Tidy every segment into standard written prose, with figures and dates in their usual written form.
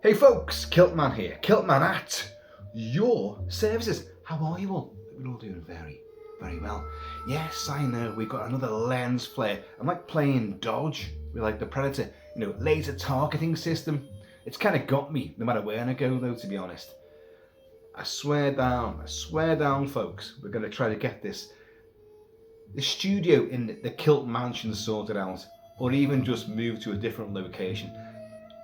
Hey folks, Kilt-Man here. Kilt-Man at your services. How are you all? We're all doing very, very well. Yes, I know, we've got another lens flare. I'm like playing dodge with like the Predator, laser targeting system. It's kind of got me, no matter where I go though, to be honest. I swear down folks, we're going to try to get the studio in the Kilt Mansion sorted out, or even just move to a different location.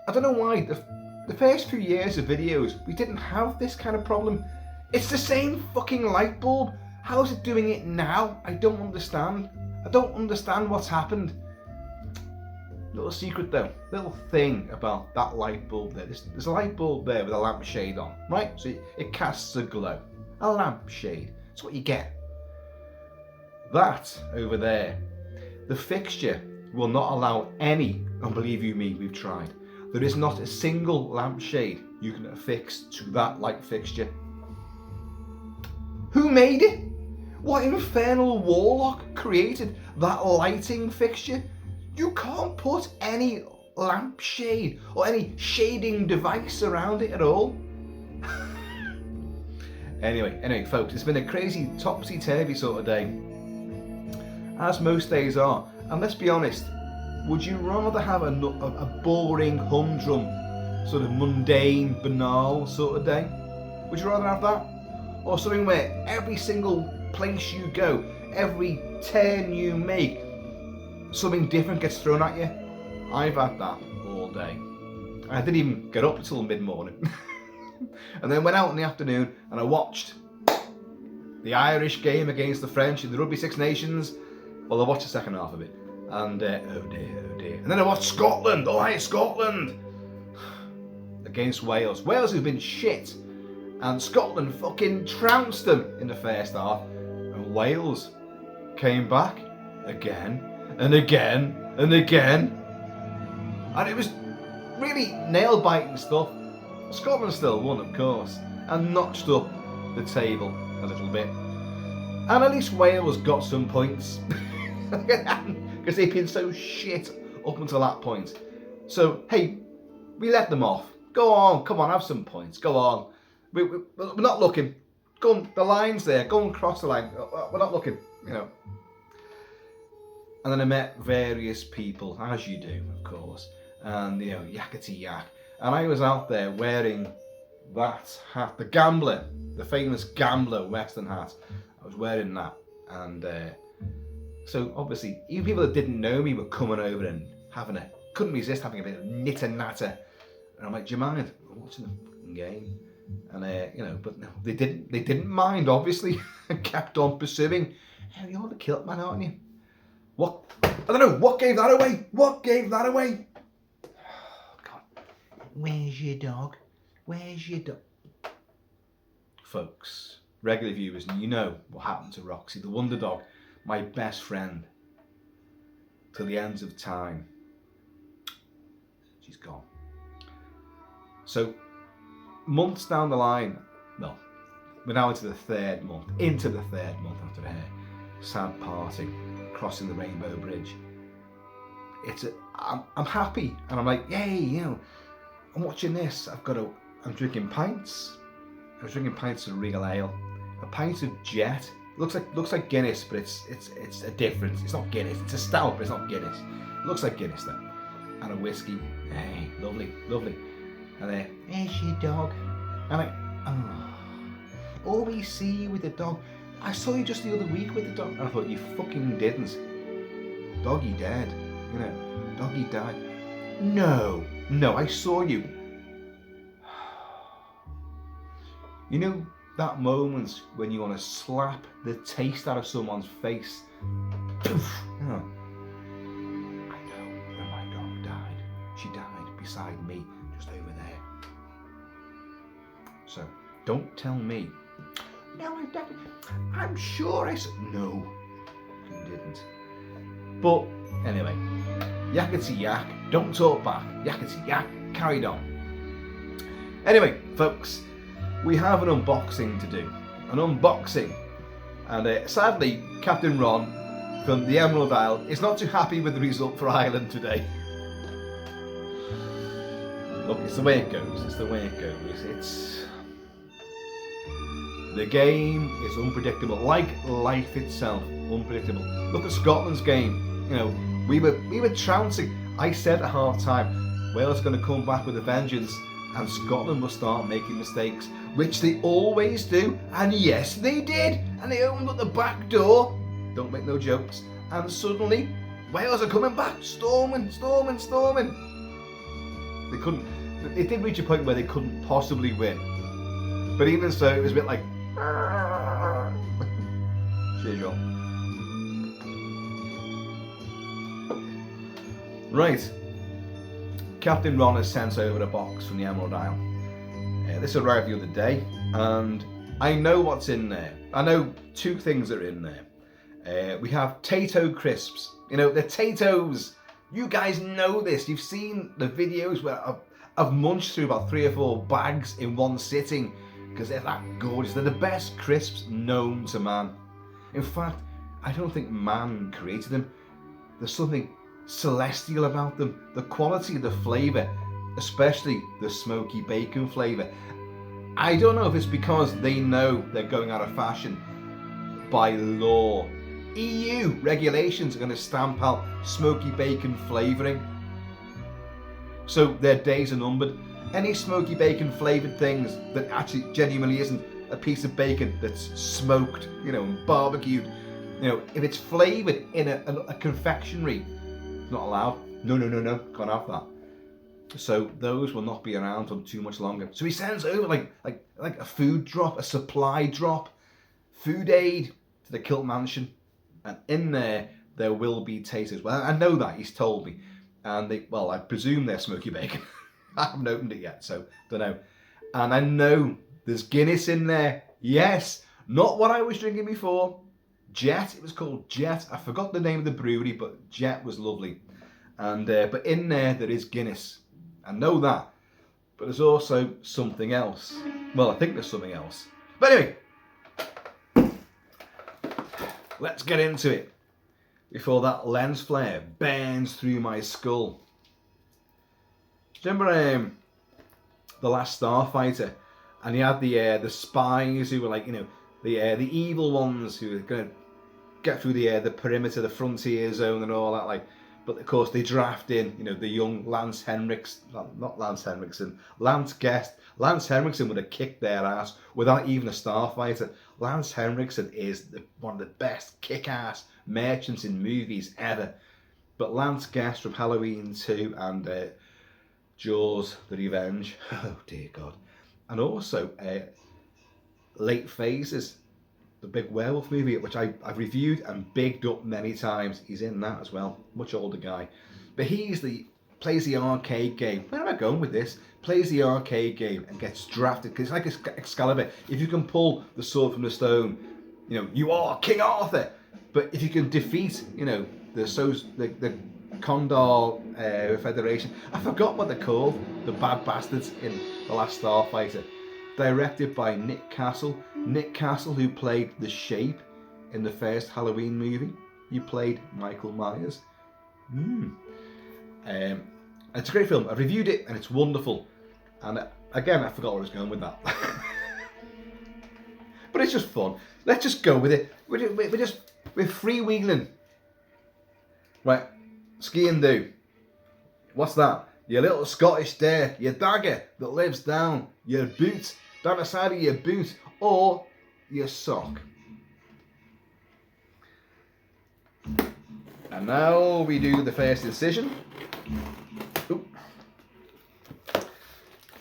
I don't know why, the first few years of videos, we didn't have this kind of problem. It's the same fucking light bulb. How is it doing it now? I don't understand. I don't understand what's happened. Little secret though, little thing about that light bulb there. There's a light bulb there with a lampshade on, right? So it casts a glow. A lampshade. That's what you get. That over there, the fixture will not allow any, and believe you me, we've tried. There is not a single lampshade you can affix to that light fixture. Who made it? What infernal warlock created that lighting fixture? You can't put any lampshade or any shading device around it at all. Anyway, folks, it's been a crazy topsy-turvy sort of day, as most days are. And let's be honest, would you rather have a boring, humdrum, sort of mundane, banal sort of day? Would you rather have that? Or something where every single place you go, every turn you make, something different gets thrown at you? I've had that all day. I didn't even get up until mid-morning. And then went out in the afternoon and I watched the Irish game against the French in the Rugby Six Nations. Well, I watched the second half of it. And oh dear. And then I watched Scotland, Scotland, against Wales. Wales who've been shit, and Scotland fucking trounced them in the first half. And Wales came back again and again and again. And it was really nail-biting stuff. Scotland still won, of course, and notched up the table a little bit. And at least Wales got some points. Because they've been so shit up until that point. So, hey, we let them off. Go on, come on, have some points. Go on. We're not looking. Go on, the line's there. Go and cross the line. We're not looking, And then I met various people, as you do, of course. And, yakety yak. And I was out there wearing that hat, the gambler, the famous gambler Western hat. I was wearing that. And, so obviously, even people that didn't know me were coming over and couldn't resist having a bit of nitter natter. And I'm like, do you mind? I'm watching the fucking game. And but no, they didn't mind, obviously, and kept on pursuing. Hey, you're the Kilt-Man, aren't you? What? I don't know, what gave that away? What gave that away? Oh, God. Where's your dog? Where's your dog? Folks, regular viewers, you know what happened to Roxy, the wonder dog. My best friend, till the ends of time. She's gone. So, months down the line, well, we're now into the third month after her sad parting, crossing the Rainbow Bridge. I'm happy, and I'm like, yay, I'm watching this. I'm drinking pints. I was drinking pints of real ale, a pint of Jet. Looks like Guinness, but it's a difference. It's not Guinness. It's a stout, but it's not Guinness. It looks like Guinness though. And a whiskey. Hey, lovely. And there's your dog. And always see you with the dog. I saw you just the other week with the dog. And I thought, you fucking didn't. Doggy dead. Doggy died. No, I saw you. That moment when you want to slap the taste out of someone's face. Poof. I know when my dog died. She died beside me, just over there. So, don't tell me. No, I didn't. I'm sure I said. No, you didn't. But, anyway. Yakety yak. Don't talk back. Yakety yak. Carried on. Anyway, folks. We have an unboxing to do. An unboxing. And sadly, Captain Ron from the Emerald Isle is not too happy with the result for Ireland today. Look, it's the way it goes. It's the way it goes. The game is unpredictable, like life itself, unpredictable. Look at Scotland's game. You know, we were trouncing. I said at half time, Wales are going to come back with a vengeance, and Scotland will start making mistakes, which they always do. And yes, they did. And they opened up the back door. Don't make no jokes. And suddenly, Wales are coming back, storming. They couldn't. It did reach a point where they couldn't possibly win. But even so, it was a bit like. Cheers, y'all. Right. Captain Ron has sent over a box from the Emerald Isle. This arrived the other day, and I know what's in there. I know two things are in there. We have Tato crisps. You know, they're Tatos. You guys know this. You've seen the videos where I've munched through about 3 or 4 bags in one sitting because they're that gorgeous. They're the best crisps known to man. In fact, I don't think man created them. There's something celestial about them. The quality, the flavour, especially the smoky bacon flavour. I don't know if it's because they know they're going out of fashion. By law, EU regulations are going to stamp out smoky bacon flavouring. So their days are numbered. Any smoky bacon flavoured things that actually genuinely isn't a piece of bacon that's smoked, you know, and barbecued. You know, if it's flavoured in a confectionery, not allowed. No, can't have that. So those will not be around for too much longer. So he sends over like a food drop, a supply drop, food aid to the Kilt Mansion, and in there will be taters. Well, I know that, he's told me, and I presume they're smoky bacon. I haven't opened it yet, so don't know. And I know there's Guinness in there. Yes, not what I was drinking before. Jet, it was called Jet. I forgot the name of the brewery, but Jet was lovely. And but in there is Guinness. I know that. But there's also something else. Well, I think there's something else. But anyway, let's get into it before that lens flare burns through my skull. Remember The Last Starfighter? And you had the spies who were like, you know, the evil ones who were going to get through the perimeter, the frontier zone and all that, like. But of course they draft in, you know, the young Lance Guest. Lance Henriksen would have kicked their ass without even a starfighter. Lance Henriksen is one of the best kick-ass merchants in movies ever. But Lance Guest from Halloween 2 and Jaws: The Revenge. Oh dear God. And also Late Phases, the big werewolf movie, which I've reviewed and bigged up many times. He's in that as well. Much older guy. But plays the arcade game. Where am I going with this? Plays the arcade game and gets drafted. Because it's like Excalibur. If you can pull the sword from the stone, you know, you are King Arthur. But if you can defeat, you know, the Condor Federation. I forgot what they're called. The bad bastards in The Last Starfighter. Directed by Nick Castle. Nick Castle, who played The Shape in the first Halloween movie. He played Michael Myers. It's a great film. I've reviewed it and it's wonderful. And again, I forgot where I was going with that. But it's just fun. Let's just go with it. We're freewheeling. Right, ski and do. What's that? Your little Scottish dare, your dagger that lives down your boot, down the side of your boot, or your sock. And now we do the first incision. Oop.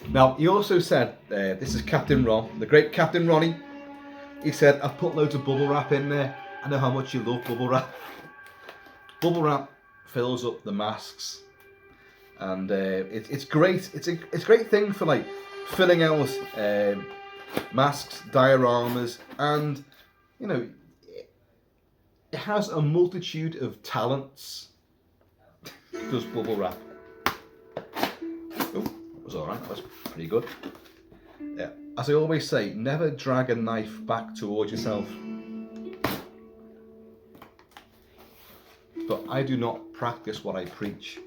Now, he also said, this is Captain Ron, the great Captain Ronnie. He said, I've put loads of bubble wrap in there. I know how much you love bubble wrap. Bubble wrap fills up the masks. And it's great. It's a great thing for like filling out masks, dioramas, and you know, it has a multitude of talents. Does bubble wrap? Oh, that was all right. That was pretty good. Yeah, as I always say, never drag a knife back towards yourself. But I do not practice what I preach.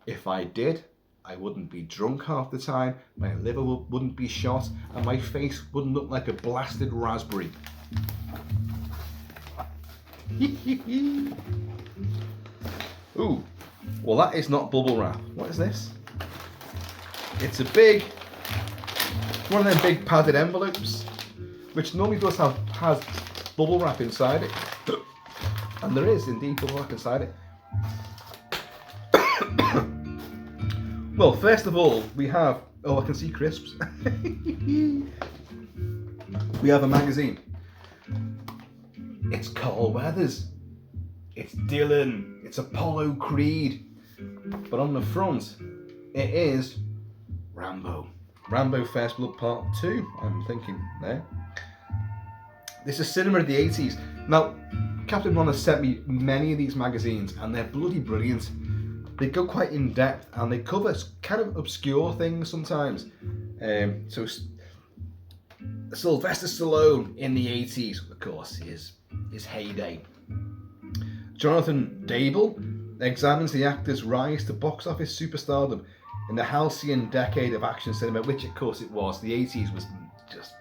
If I did, I wouldn't be drunk half the time, my liver wouldn't be shot, and my face wouldn't look like a blasted raspberry. Ooh, well that is not bubble wrap. What is this? It's one of them big padded envelopes, which normally has bubble wrap inside it. And there is indeed bubble wrap inside it. Well, first of all, we have, oh, I can see crisps. We have a magazine. It's Carl Weathers. It's Dylan. It's Apollo Creed. But on the front, it is Rambo. Rambo First Blood Part 2, I'm thinking there. This is cinema of the 80s. Now, Captain Ron has sent me many of these magazines, and they're bloody brilliant. They go quite in depth, and they cover kind of obscure things sometimes. So Sylvester Stallone in the 80s, of course, his heyday. Jonathan Dable examines the actor's rise to box office superstardom in the halcyon decade of action cinema, which of course it was. The 80s was just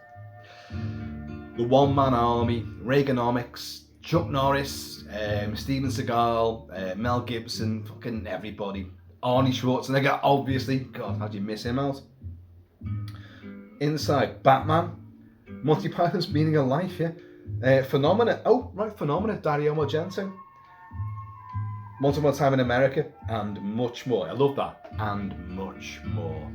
the one-man army, Reaganomics, Chuck Norris, Steven Seagal, Mel Gibson, fucking everybody. Arnie Schwarzenegger, obviously. God, how'd you miss him out? Inside, Batman, Monty Python's Meaning of Life, yeah. Phenomena, Phenomena, Dario Argento. Once Upon a Time in America, and much more. I love that, and much more.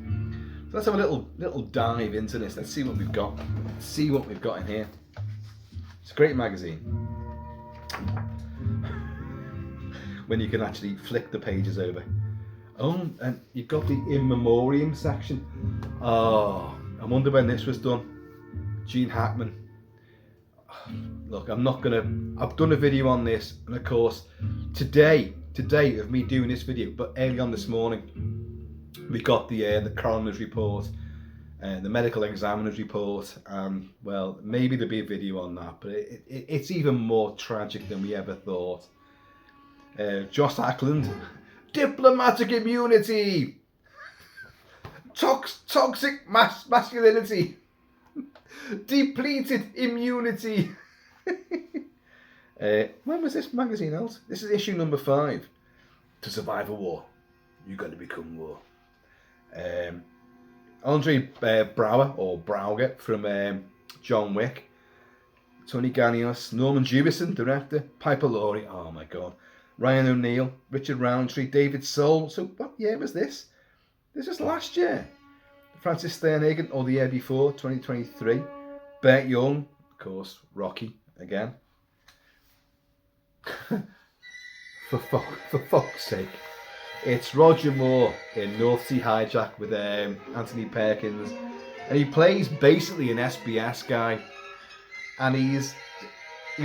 So let's have a little dive into this. Let's see what we've got. See what we've got in here. It's a great magazine. When you can actually flick the pages over. Oh, and you've got the in memoriam section. Oh, I wonder when this was done. Gene Hackman. Look, I've done a video on this, and of course, today of me doing this video, but early on this morning, we got the coroner's report, the medical examiner's report, and well, maybe there'll be a video on that, but it's even more tragic than we ever thought. Josh Ackland, diplomatic immunity, toxic masculinity, depleted immunity. When was this magazine out? This is issue number 5. To survive a war, you got to become war. Andre Brauger from John Wick, Tony Ganios, Norman Jewison, director, Piper Laurie, oh my god, Ryan O'Neill, Richard Roundtree, David Soul. So what year was this? This was last year. Francis Sternhagen, or the year before, 2023. Burt Young, of course, Rocky again. For fuck's sake. It's Roger Moore in North Sea Hijack with Anthony Perkins. And he plays basically an SBS guy. And he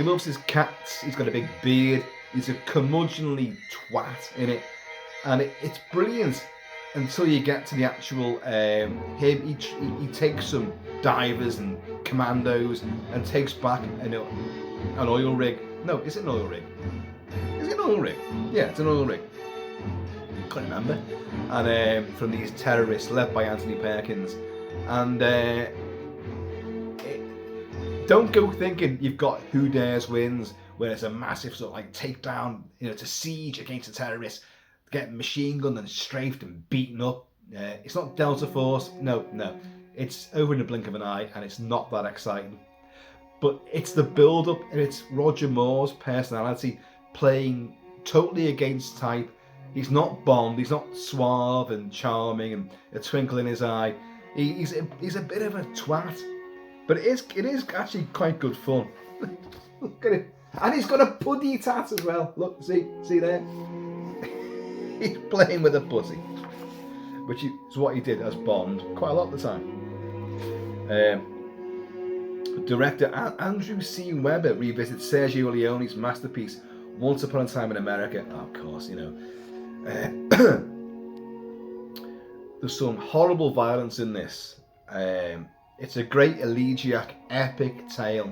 loves his cats, he's got a big beard, he's a curmudgeonly twat in it. And it's brilliant until you get to the actual he takes some divers and commandos and takes back an oil rig. No, is it an oil rig? Is it an oil rig? Yeah, it's an oil rig. Can't remember. And from these terrorists led by Anthony Perkins. And don't go thinking you've got Who Dares Wins, where it's a massive sort of like takedown, it's a siege against the terrorists, getting machine gunned and strafed and beaten up. It's not Delta Force. No. It's over in the blink of an eye, and it's not that exciting. But it's the build-up, and it's Roger Moore's personality playing totally against type. He's not Bond. He's not suave and charming and a twinkle in his eye. He's a bit of a twat, but it is actually quite good fun. Look at it, and he's got a puddy tat as well. Look, see there. He's playing with a pussy, which is what he did as Bond quite a lot of the time. Director Andrew C. Webber revisits Sergio Leone's masterpiece Once Upon a Time in America. Oh, of course, there's some horrible violence in this. It's a great elegiac, epic tale,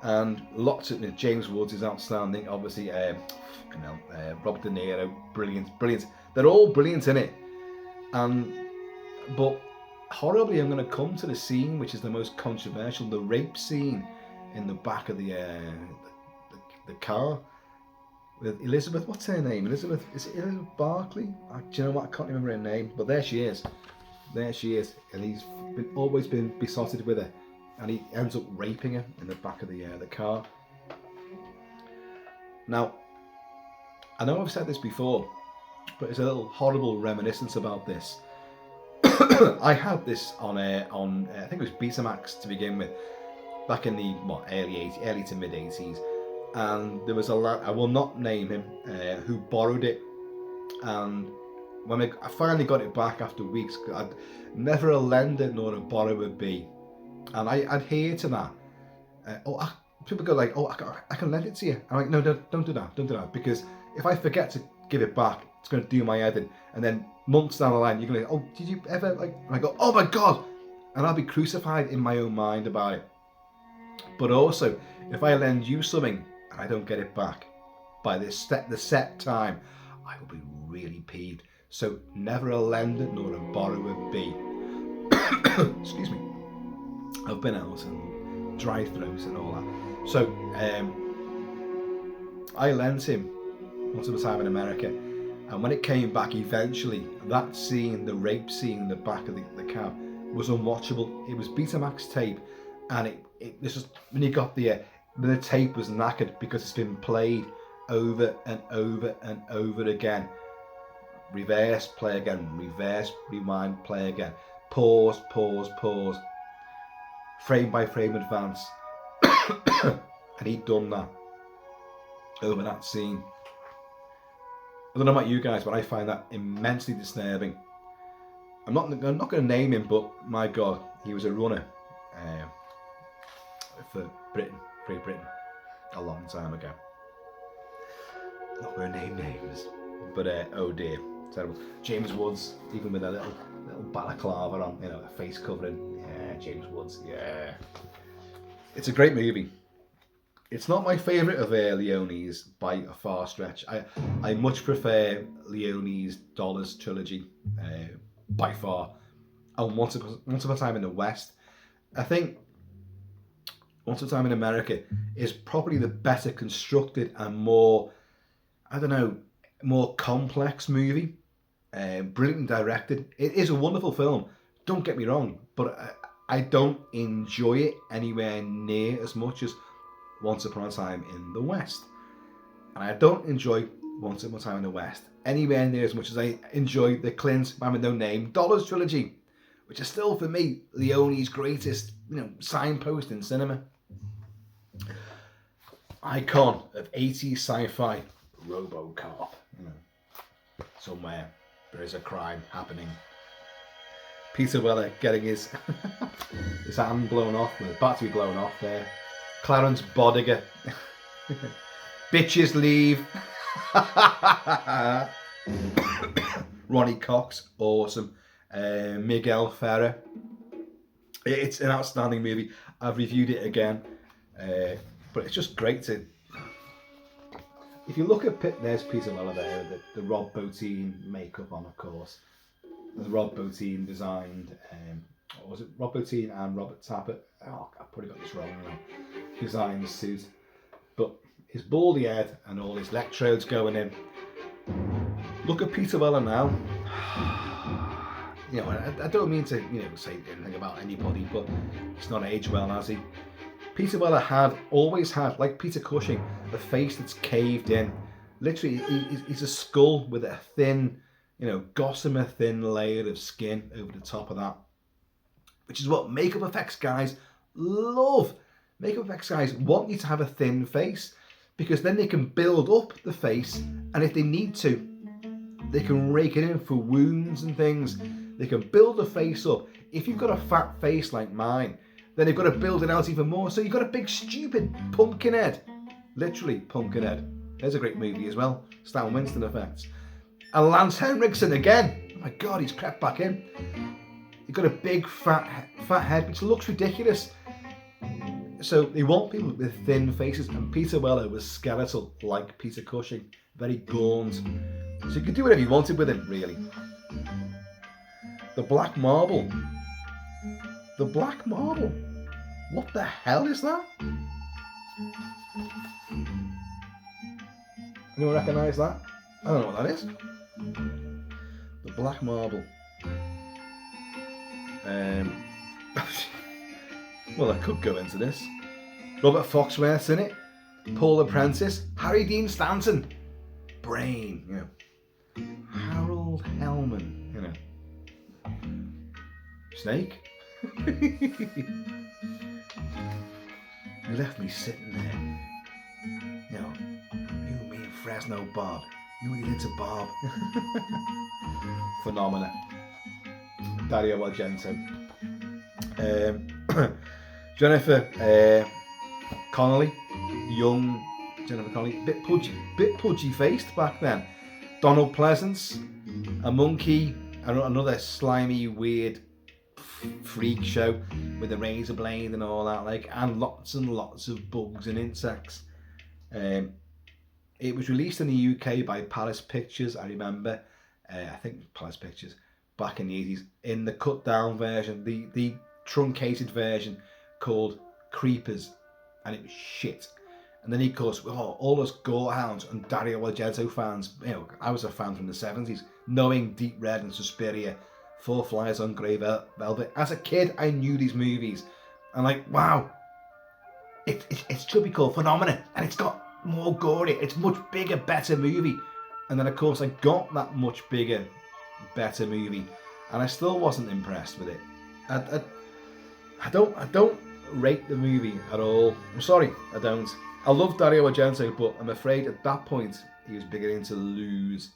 and lots of it. James Woods is outstanding, obviously. Robert De Niro, brilliant. They're all brilliant in it. But horribly, I'm going to come to the scene which is the most controversial, the rape scene in the back of the car with Elizabeth. What's her name? Elizabeth? Is it Elizabeth Barkley? Do you know what? I can't remember her name, but there she is. There she is, and he's always been besotted with her, and he ends up raping her in the back of the car. Now, I know I've said this before, but it's a little horrible reminiscence about this. I had this on I think it was Betamax to begin with, back in the early to mid 80s, and there was a lad, I will not name him, who borrowed it, and when I finally got it back after weeks, I'd never a lender nor a borrower be, and I adhere to that. People go like, "Oh, I can lend it to you." I'm like, "No, don't do that, because if I forget to give it back, it's going to do my head in, and then months down the line, you're going to go, "Oh, did you ever like?" And I go, "Oh my God," and I'll be crucified in my own mind about it. But also, if I lend you something and I don't get it back by the set time, I will be really peeved. So never a lender nor a borrower be. Excuse me. I've been out and dry throats and all that. So I lent him once upon a time in America, and when it came back eventually, that scene, the rape scene in the back of the cab, was unwatchable. It was Betamax tape, and it was just, when you got the tape was knackered because it's been played over and over and over again. Reverse, play again, reverse, rewind, play again, pause, frame by frame advance. And he'd done that over that scene. I don't know about you guys, but I find that immensely disturbing. I'm not going to name him, but my God, he was a runner for Great Britain, a long time ago. Not going to name names, but oh dear, terrible. James Woods, even with a little balaclava on, a face covering. Yeah, James Woods. Yeah, it's a great movie. It's not my favourite of Leone's by a far stretch. I much prefer Leone's Dollars trilogy by far. And Once Upon a Time in the West. I think Once Upon a Time in America is probably the better constructed and more, more complex movie. Brilliantly directed. It is a wonderful film, don't get me wrong, but I don't enjoy it anywhere near as much as Once Upon a Time in the West. And I don't enjoy Once Upon a Time in the West anywhere near as much as I enjoy the Clint, Man with No Name, Dollars trilogy, which is still, for me, Leone's greatest, signpost in cinema. Icon of 80s sci-fi, RoboCop. Somewhere there is a crime happening. Peter Weller getting his his hand blown off, with the battery blown off there. Clarence Bodiger. Bitches leave. Ronnie Cox, awesome. Miguel Ferrer. It's an outstanding movie. I've reviewed it again, but it's just great to. If you look at there's Peter Weller there, the Rob Bottin makeup on, of course. The Rob Bottin designed, or was it Rob Bottin and Robert Tapert? Oh, I've probably got this wrong now. Designed the suit, but his baldy head and all his electrodes going in. Look at Peter Weller now. I don't mean to, say anything about anybody, but he's not aged well, has he? Peter Weller always had, like Peter Cushing, a face that's caved in. Literally, he's a skull with a thin, gossamer thin layer of skin over the top of that. Which is what makeup effects guys love. Makeup effects guys want you to have a thin face, because then they can build up the face, and if they need to, they can rake it in for wounds and things. They can build the face up. If you've got a fat face like mine, then they've got to build it out even more. So you've got a big, stupid pumpkin head. Literally, pumpkin head. There's a great movie as well. Stan Winston effects. And Lance Henriksen again. Oh my God, he's crept back in. You've got a big, fat head, which looks ridiculous. So they want people with thin faces. And Peter Weller was skeletal, like Peter Cushing. Very gaunt. So you could do whatever you wanted with him, really. The Black Marble. The Black Marble. What the hell is that? Anyone recognise that? I don't know what that is. The Black Marble. Well, I could go into this. Robert Foxworth's in it. Paul Apprentice. Harry Dean Stanton. Brain, you know. Harold Hellman, you know. Snake. You left me sitting there. You know, you, me and Fresno Bob. You were into Bob. Phenomena. Dario Argento. Jennifer Connelly. Young Jennifer Connelly. Bit pudgy faced back then. Donald Pleasance. A monkey. Another slimy, weird freak show with a razor blade and all that, like, and lots of bugs and insects. It was released in the UK by Palace Pictures, I remember. I think Palace Pictures back in the 80s, in the cut down version, the truncated version called Creepers, and it was shit. And then, of course, all those Gorehounds and Dario Argento fans, you know, I was a fan from the 70s, knowing Deep Red and Suspiria, Four Flies on Grey Velvet. As a kid, I knew these movies. And like, wow, it should be called Phenomena, and it's got more gory, it's much bigger, better movie. And then, of course, I got that much bigger, better movie, and I still wasn't impressed with it. I don't rate the movie at all. I'm sorry, I don't. I love Dario Argento, but I'm afraid at that point he was beginning to lose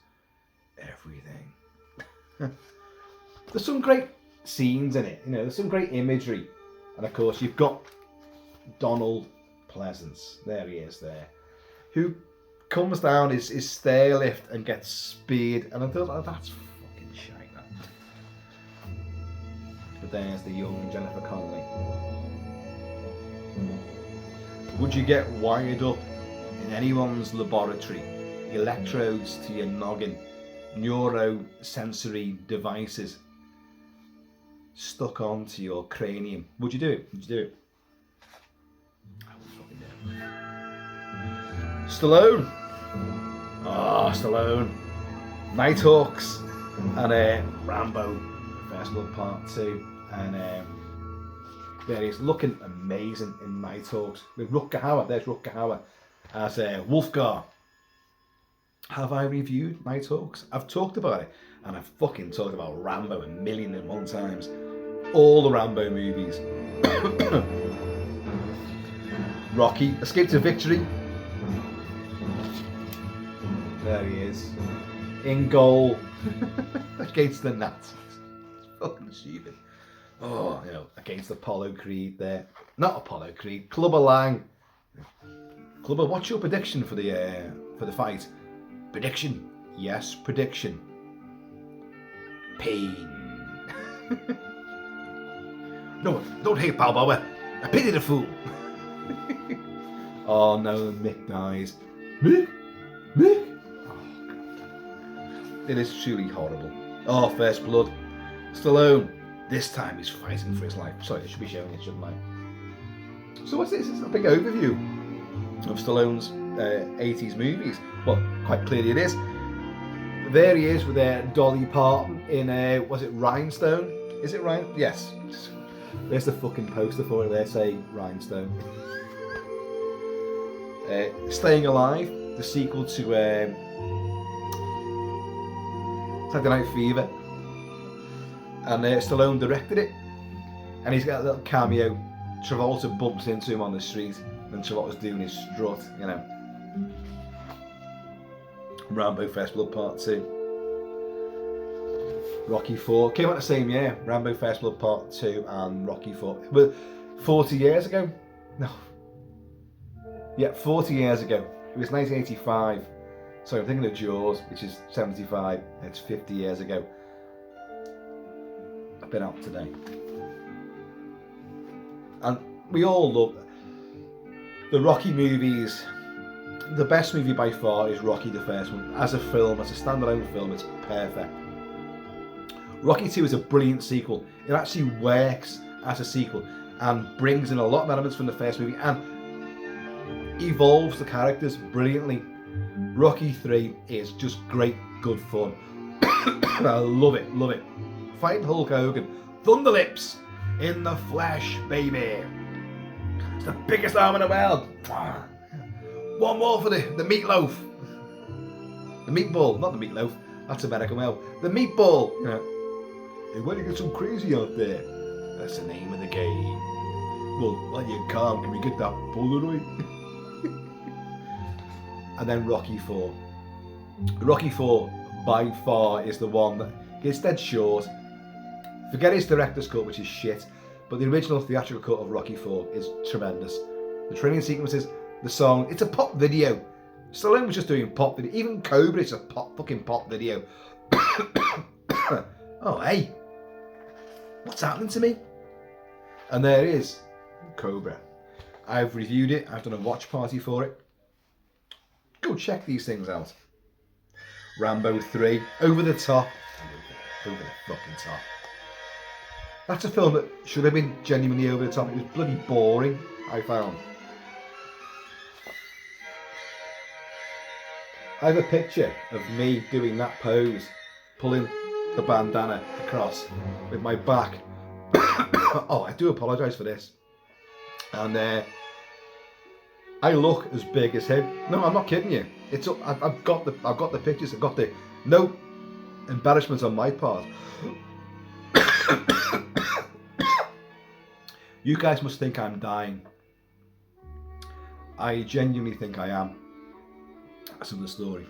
everything. There's some great scenes in it, you know, there's some great imagery. And of course you've got Donald Pleasance, there he is there, who comes down his stair lift and gets speared, and I thought, oh, that's fucking shite, that. But there's the young Jennifer Connelly. Would you get wired up in anyone's laboratory, electrodes to your noggin, neurosensory devices stuck onto your cranium? Would you do it? Would you do it? I would fucking do it. Stallone. Ah, Stallone. Nighthawks and Rambo, First Blood Part 2, and there he is, looking amazing in Nighthawks with Rutger Hauer. There's Rutger Hauer as Wolfgar. Have I reviewed Nighthawks? I've talked about it, and I've fucking talked about Rambo 1,000,001 times. All the Rambo movies. Rocky, Escape to Victory. There he is, in goal against the Nazis. It's fucking stupid. Oh, you know, against Apollo Creed there. Not Apollo Creed, Clubber Lang. Clubber, what's your prediction for the fight? Prediction. Yes, prediction. Pain. No, don't hate Balboa. I pity the fool. Oh no, Mick dies. Mick? Oh, God. It is truly horrible. Oh, First Blood. Stallone. This time he's fighting for his life. Sorry, I should be showing it, shouldn't I? So what's this? It's a big overview of Stallone's 80s movies. Well, quite clearly it is. There he is with Dolly Parton in, was it Rhinestone? Is it Rhinestone? Yes. There's the fucking poster for it there saying Rhinestone. Staying Alive, the sequel to Saturday Night Fever. And Stallone directed it, and he's got a little cameo. Travolta bumps into him on the street, and Travolta's doing his strut, you know. Rambo First Blood Part 2. Rocky 4 came out the same year. Rambo First Blood Part 2 and Rocky 4. But 40 years ago? No. Yeah, 40 years ago. It was 1985. Sorry, I'm thinking of Jaws, which is 75. It's 50 years ago. I've been out today. And we all love the Rocky movies. the best movie by far is Rocky, the first one. As a film, as a standalone film, it's perfect. Rocky 2 is a brilliant sequel. It actually works as a sequel and brings in a lot of elements from the first movie and evolves the characters brilliantly. Rocky 3 is just great, good fun. I love it, love it. Fighting Hulk Hogan, Thunder Lips in the flesh, baby. It's the biggest arm in the world. One more for the meatloaf. The meatball, not the meatloaf. That's American well. The meatball. You know. Hey, why do you get so crazy out there? That's the name of the game. Well, while you calm, can we get that Polaroid? And then Rocky 4. Rocky 4 by far is the one that gets dead short. Forget his director's cut, which is shit, but the original theatrical cut of Rocky 4 is tremendous. The training sequences, the song, it's a pop video. Stallone was just doing pop video. Even Cobra is a fucking pop video. Oh, hey. What's happening to me? And there is Cobra. I've reviewed it. I've done a watch party for it. Go check these things out. Rambo 3, over the top. Over the fucking top. That's a film that should have been genuinely over the top. It was bloody boring, I found. I have a picture of me doing that pose, pulling the bandana across with my back. Oh, I do apologise for this. And I look as big as him. No, I'm not kidding you. It's I've got the pictures. I've got the no embarrassment on my part. You guys must think I'm dying. I genuinely think I am. That's another story.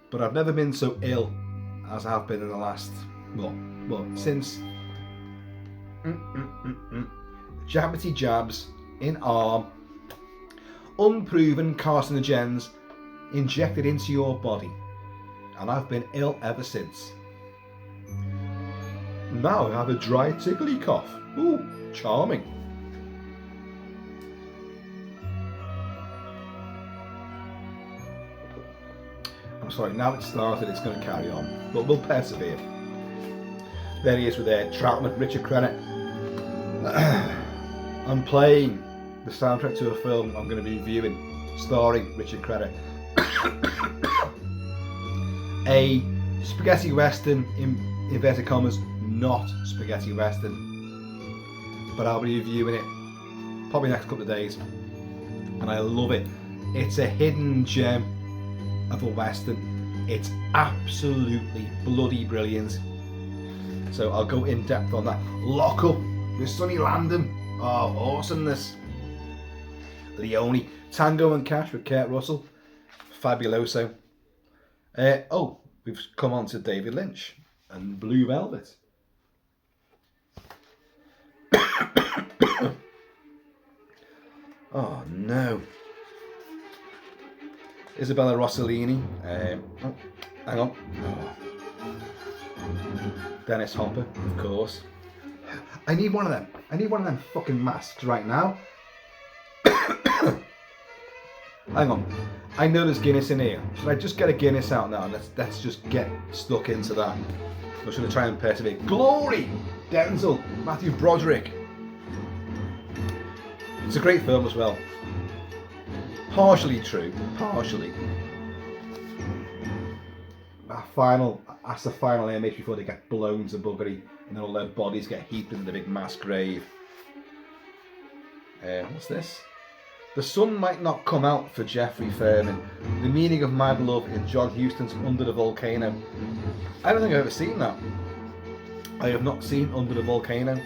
But I've never been so ill as I have been in the last, well, since jabbity jabs in arm, unproven carcinogens injected into your body, and I've been ill ever since. Now I have a dry tickly cough. Ooh, charming. I'm sorry, now it's started, it's going to carry on, but we'll persevere. There he is with Troutman, Richard Crenna. I'm playing the soundtrack to a film I'm going to be reviewing, starring Richard Crenna. A spaghetti western, in inverted commas, not spaghetti western, but I'll be reviewing it probably next couple of days, and I love it. It's a hidden gem of a western. It's absolutely bloody brilliant. So I'll go in depth on that. Lock Up with Sonny Landon. Oh, awesomeness. Leone, Tango and Cash with Kurt Russell. Fabuloso. Oh, we've come on to David Lynch and Blue Velvet. Oh no. Isabella Rossellini. Oh, hang on. Oh. Dennis Hopper, of course. I need one of them. I need one of them fucking masks right now. Hang on. I know there's Guinness in here. Should I just get a Guinness out now? Let's just get stuck into that. Or should I try and persevere? Glory! Denzel, Matthew Broderick. It's a great film as well. Partially true. Partially. That's the final image before they get blown to buggery and then all their bodies get heaped into the big mass grave. What's this? The sun might not come out for Jeffrey Furman. The meaning of Mad Love in John Huston's Under the Volcano. I don't think I've ever seen that. I have not seen Under the Volcano.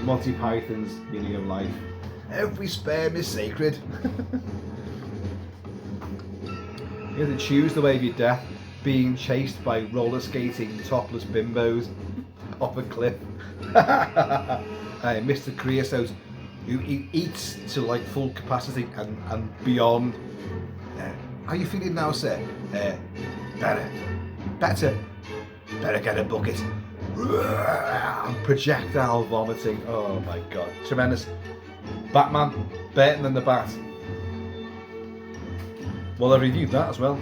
Monty Python's Meaning of Life. Every sperm is sacred. You have to choose the way of your death, being chased by roller skating topless bimbos off a cliff. Mr. Creosote, who eats to like full capacity and beyond. How you feeling now, sir? Better get a bucket. Projectile vomiting. Oh my god, tremendous. Batman, better than the Bat. Well, I reviewed that as well.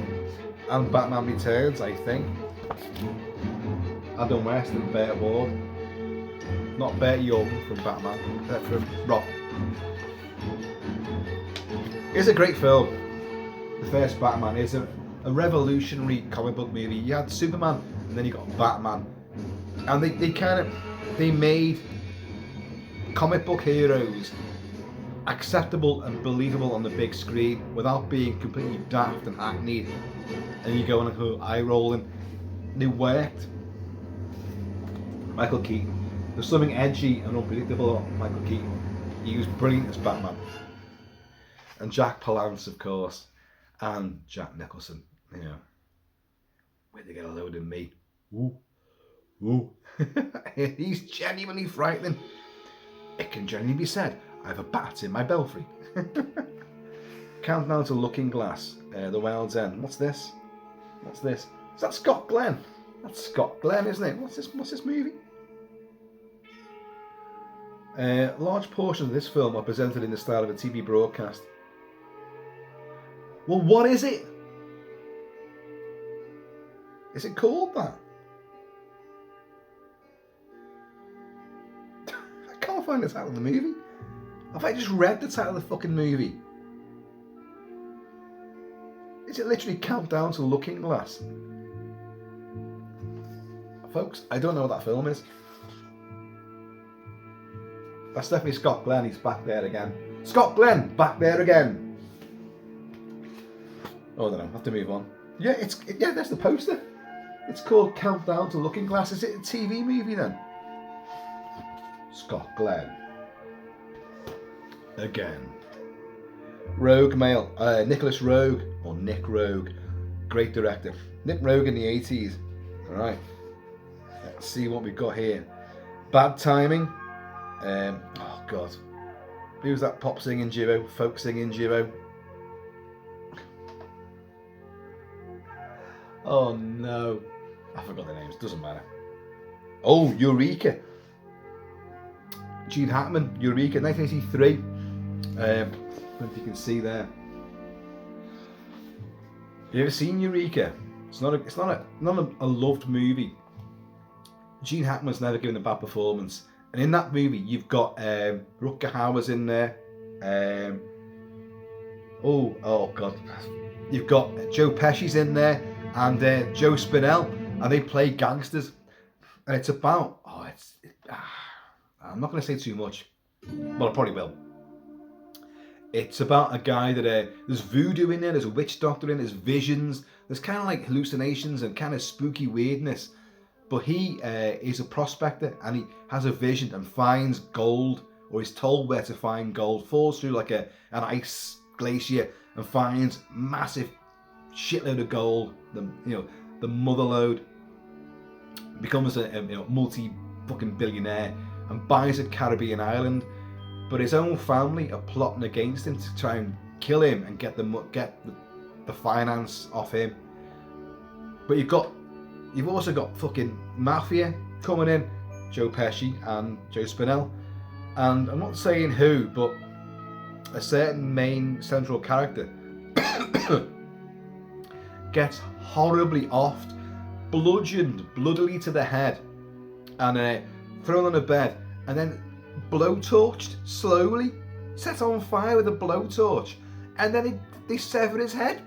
And Batman Returns, I think. Adam West and Bert Ward. Not Bert Young from Batman, from Rock. It's a great film. The first Batman is a revolutionary comic book movie. You had Superman and then you got Batman. And they made comic book heroes acceptable and believable on the big screen without being completely daft and hackneyed. And you go on a eye rolling. They worked. Michael Keaton. There's something edgy and unpredictable about Michael Keaton. He was brilliant as Batman. And Jack Palance, of course. And Jack Nicholson. You know. Where'd they get a load of me? Ooh. Ooh. He's genuinely frightening. It can genuinely be said, I have a bat in my belfry. Countdown to Looking Glass. The Wild's End. What's this? What's this? Is that Scott Glenn? That's Scott Glenn, isn't it? What's this movie? Large portions of this film are presented in the style of a TV broadcast. Well, what is it? Is it called that? I can't find the title of the movie. Have I just read the title of the fucking movie? Is it literally Countdown to Looking Glass? Folks, I don't know what that film is. That's definitely Scott Glenn, he's back there again. Scott Glenn, back there again. Oh, I don't know, I have to move on. Yeah, there's the poster. It's called Countdown to Looking Glass. Is it a TV movie then? Scott Glenn. Again. Rogue Male. Nicholas Rogue, or Nick Rogue. Great director. Nick Rogue in the 80s. Alright. Let's see what we've got here. Bad Timing. Oh God. Who's that pop singing duo? Folk singing duo? Oh no. I forgot their names. Doesn't matter. Oh, Eureka. Gene Hackman. Eureka, 1983. I don't know if you can see there. Have you ever seen Eureka? It's not a loved movie. Gene Hackman's never given a bad performance, and in that movie you've got Rutger Hauer's in there. Oh God, you've got Joe Pesci's in there and Joe Spinell, and they play gangsters, and it's about I'm not going to say too much, but I probably will. It's about a guy that there's voodoo in there, there's a witch doctor in there, there's visions, there's kind of like hallucinations and kind of spooky weirdness. But he is a prospector and he has a vision and finds gold, or is told where to find gold, falls through like an ice glacier and finds massive shitload of gold, the mother lode, becomes a multi fucking billionaire and buys a Caribbean island. But his own family are plotting against him to try and kill him and get the finance off him. But you've also got fucking mafia coming in, Joe Pesci and Joe Spinell, and I'm not saying who, but a certain main central character gets horribly offed, bludgeoned bloodily to the head, and thrown on a bed, and then blowtorched slowly, set on fire with a blowtorch, and then they sever his head,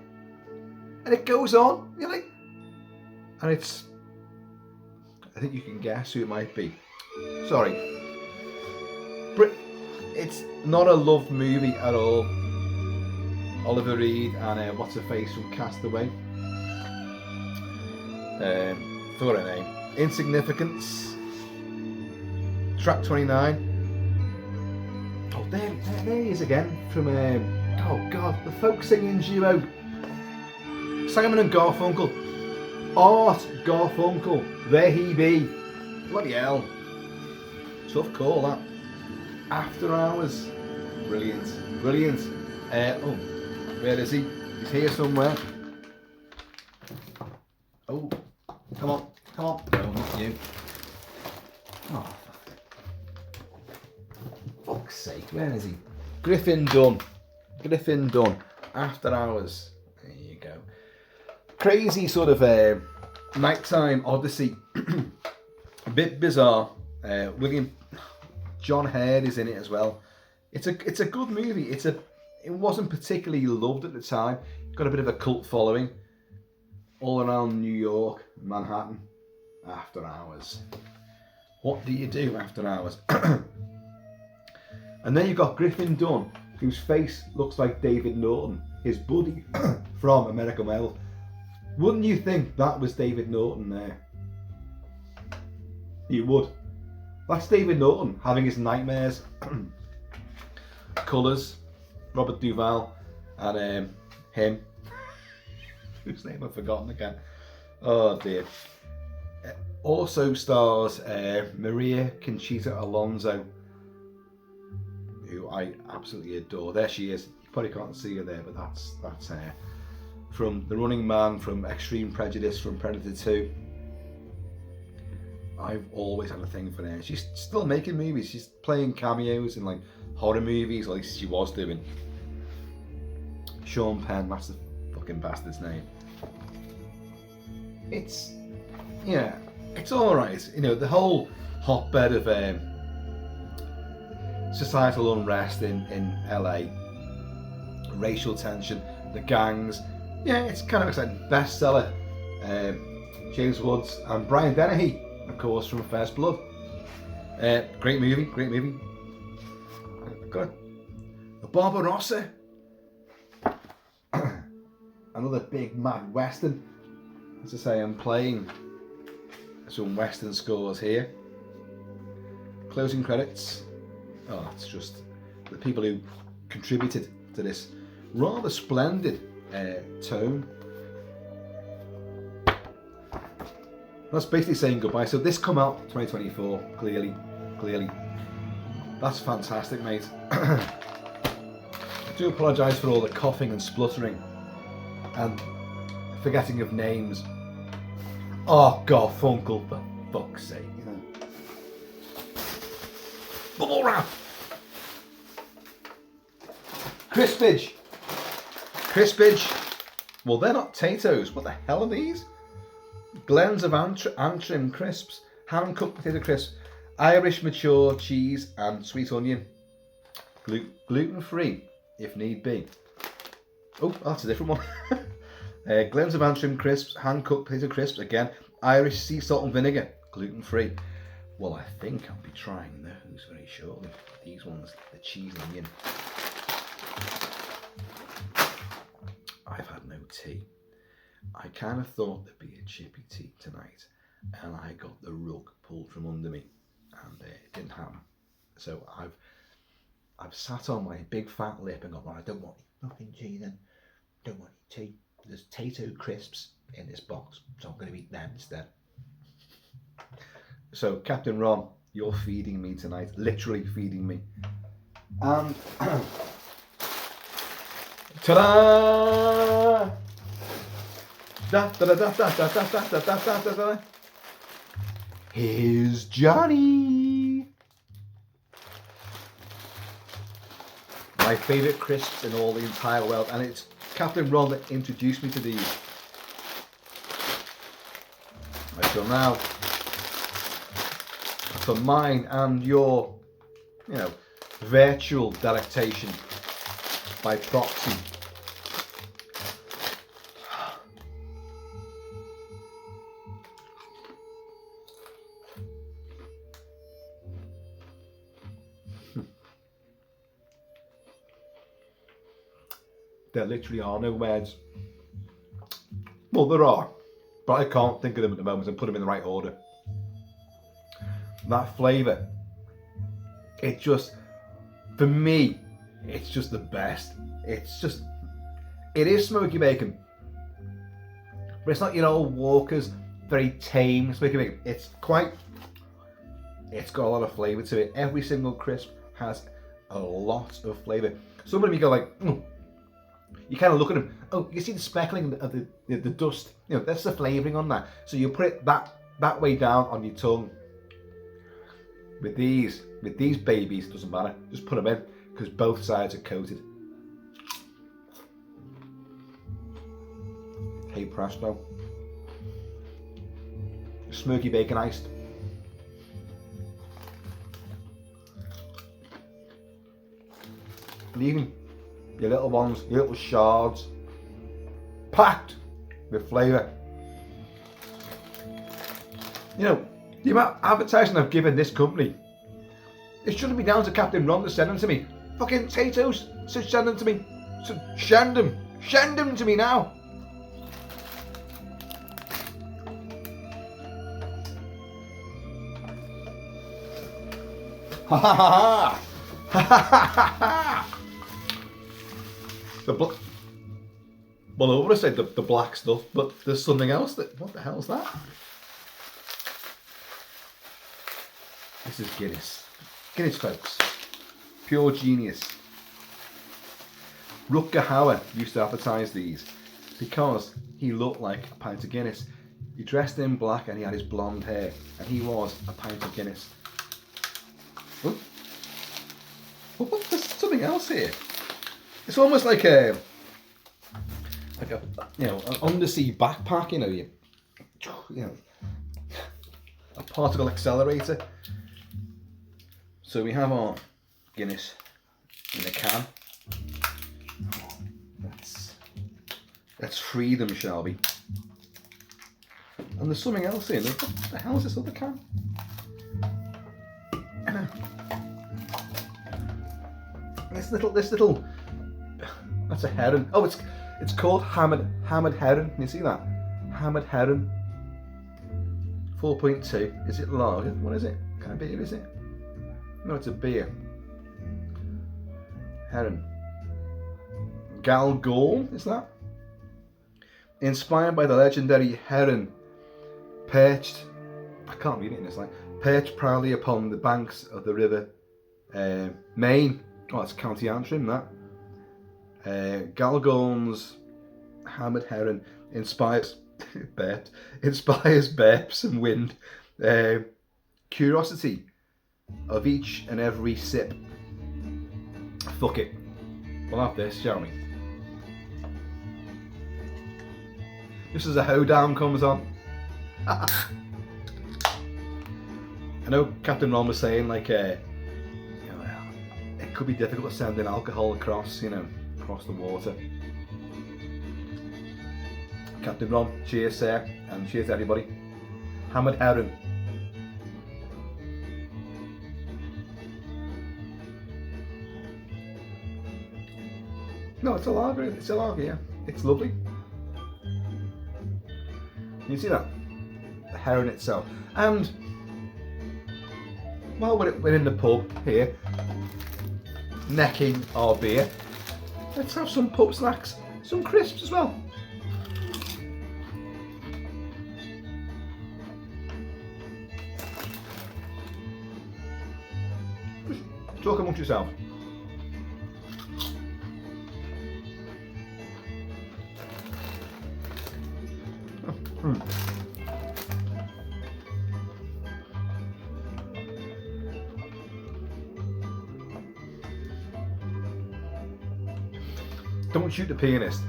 and it goes on. You're like, and it's, I think you can guess who it might be. Sorry, it's not a love movie at all. Oliver Reed and what's her face from Castaway. Forgot her name. Insignificance. Track 29. Oh, there he is again from oh God, the folk singing duo. Simon and Garfunkel. Art Garfunkel. There he be. Bloody hell. Tough call that. After Hours. Brilliant. Brilliant. Oh, where is he? He's here somewhere. Oh, come on. Come on. No, not you. Oh, fuck's sake, where is he? Griffin Dunn. Griffin Dunn. After Hours. There you go. Crazy sort of nighttime odyssey. A bit bizarre. John Hurd is in it as well. It's a good movie. It wasn't particularly loved at the time. Got a bit of a cult following all around New York, Manhattan. After Hours. What do you do after hours? And then you've got Griffin Dunn, whose face looks like David Norton, his buddy from American Werewolf. Wouldn't you think that was David Norton there? You would. That's David Norton having his nightmares. Colours, Robert Duvall, and him, whose name I've forgotten again. Oh dear. Also stars Maria Conchita Alonso, who I absolutely adore. There she is. You probably can't see her there, but that's from The Running Man, from Extreme Prejudice, from Predator 2. I've always had a thing for her. She's still making movies. She's playing cameos in like horror movies, or at least she was doing. Sean Penn, that's the fucking bastard's name. It's, yeah, it's alright. You know, the whole hotbed of societal unrest in LA, racial tension, the gangs. Yeah, it's kind of exciting. Bestseller. James Woods and Brian Dennehy, of course, from First Blood. Great movie, great movie. Got a Barbarossa. Another big mad western. As I say, I'm playing some western scores here. Closing credits. Oh, it's just the people who contributed to this rather splendid tone. That's basically saying goodbye. So this come out 2024, clearly. That's fantastic, mate. I do apologise for all the coughing and spluttering and forgetting of names. Oh, Garfunkel, for fuck's sake, you know. Bubble wrap! Crispage! Well, they're not potatoes. What the hell are these? Glens of Antrim crisps, hand-cooked potato crisps, Irish mature cheese and sweet onion. Gluten-free, if need be. Oh, that's a different one. Glens of Antrim crisps, hand-cooked potato crisps, again, Irish sea salt and vinegar, gluten-free. Well, I think I'll be trying those very shortly. These ones, the cheese and onion. I've had no tea. I kind of thought there'd be a chippy tea tonight, and I got the rug pulled from under me, and it didn't happen. So I've sat on my big fat lip and gone, well, I don't want nothing tea then. Don't want any tea. There's potato crisps in this box, so I'm going to eat them instead. So Captain Ron, you're feeding me tonight, literally feeding me. And ta-da! Da, da, da, da, da, da, da, da, da, da, da, da. Here's Johnny. My favourite crisps in all the entire world, and it's Captain Ron that introduced me to these. I shall now, for mine and your, virtual delectation by proxy. There literally are no words. Well, there are, but I can't think of them at the moment and put them in the right order. That flavour, it just, for me, it's just the best. It is smoky bacon, but it's not your old Walker's very tame smoky bacon. It's got a lot of flavour to it. Every single crisp has a lot of flavour. Some of them you go like, you kind of look at them. Oh, you see the speckling of the dust. That's the flavouring on that. So you put it that way down on your tongue. With these babies, doesn't matter. Just put them in, because both sides are coated. Hey presto. Smoky bacon iced. Leaving your little ones, your little shards, packed with flavour. You know, the amount of advertising I've given this company, it shouldn't be down to Captain Ron to send them to me. Fucking potatoes, so send them to me. So send them to me now. Ha ha ha ha ha ha ha. Well, I would have said the black stuff, but there's something else that, what the hell's that? This is Guinness. Guinness, folks. Pure genius. Rutger Hauer used to advertise these because he looked like a pint of Guinness. He dressed in black and he had his blonde hair, and he was a pint of Guinness. Oh, there's something else here. It's almost like a you know, an undersea backpack. You know, a particle accelerator. So we have our Guinness in a can. Let's free them, shall we? And there's something else here. What the hell is this other can? This little. That's a heron. Oh, it's called hammered heron. Can you see that? Hammered heron. 4.2. Is it lager? What is it? Kind of beer is it? No, it's a beer. Heron. Galgorn, is that? Inspired by the legendary heron, perched, I can't read it in this line, perched proudly upon the banks of the river Main. Oh, it's County Antrim, that. Galgorn's hammered heron inspires burps and wind. Curiosity of each and every sip. Fuck it. We'll have this, shall we? Just as a hoedown comes on. I know Captain Ron was saying, like, you know, it could be difficult sending alcohol across, you know, across the water. Captain Ron, cheers, sir, and cheers to everybody. Hammered heron. No, it's a lager. It's a lager, yeah. It's lovely. You see that? The heron itself. And while we're in the pub here, necking our beer, let's have some pub snacks, some crisps as well. Just talk amongst yourself. Don't shoot the pianist.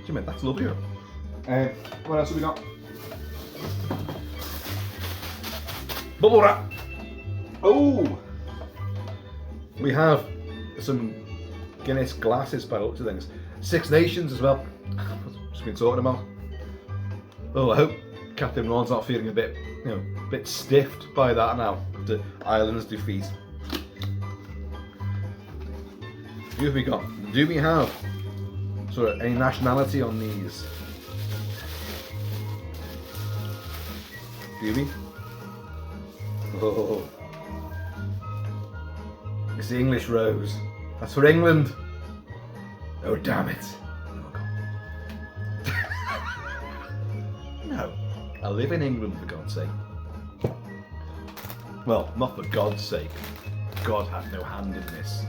Jimmy, that's lovely. What else have we got? Bubble wrap. Oh, we have some Guinness glasses by the looks of things. Six Nations as well. Just been talking about. Oh, I hope Captain Ron's not feeling a bit, you know, a bit stiffed by that now. The Ireland's defeat. Who have we got? Do we have sort of any nationality on these? Do we? Oh, it's the English rose. That's for England. Oh, damn it. No, I live in England, for God's sake. Well, not for God's sake. God had no hand in this.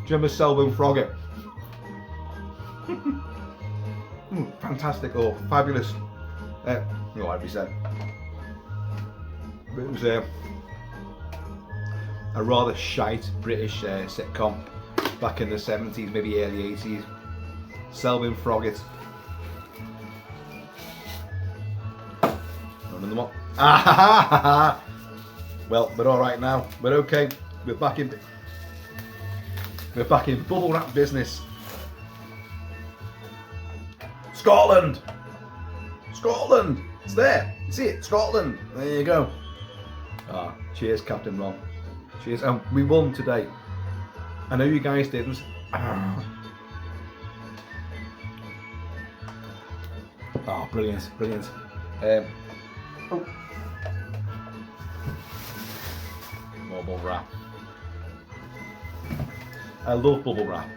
you remember Selwyn Frogger? Fantastic, or fabulous. What have you said? It was a rather shite British sitcom back in the 70s, maybe early 80s. Selwyn Frogger. Another one. Ah, well, we're all right now. We're okay. We're back in bubble wrap business. Scotland! Scotland! It's there! You see it? Scotland! There you go. Ah, cheers, Captain Ron. Cheers. And we won today. I know you guys didn't. Oh, brilliant, brilliant. More bubble wrap. I love bubble wrap.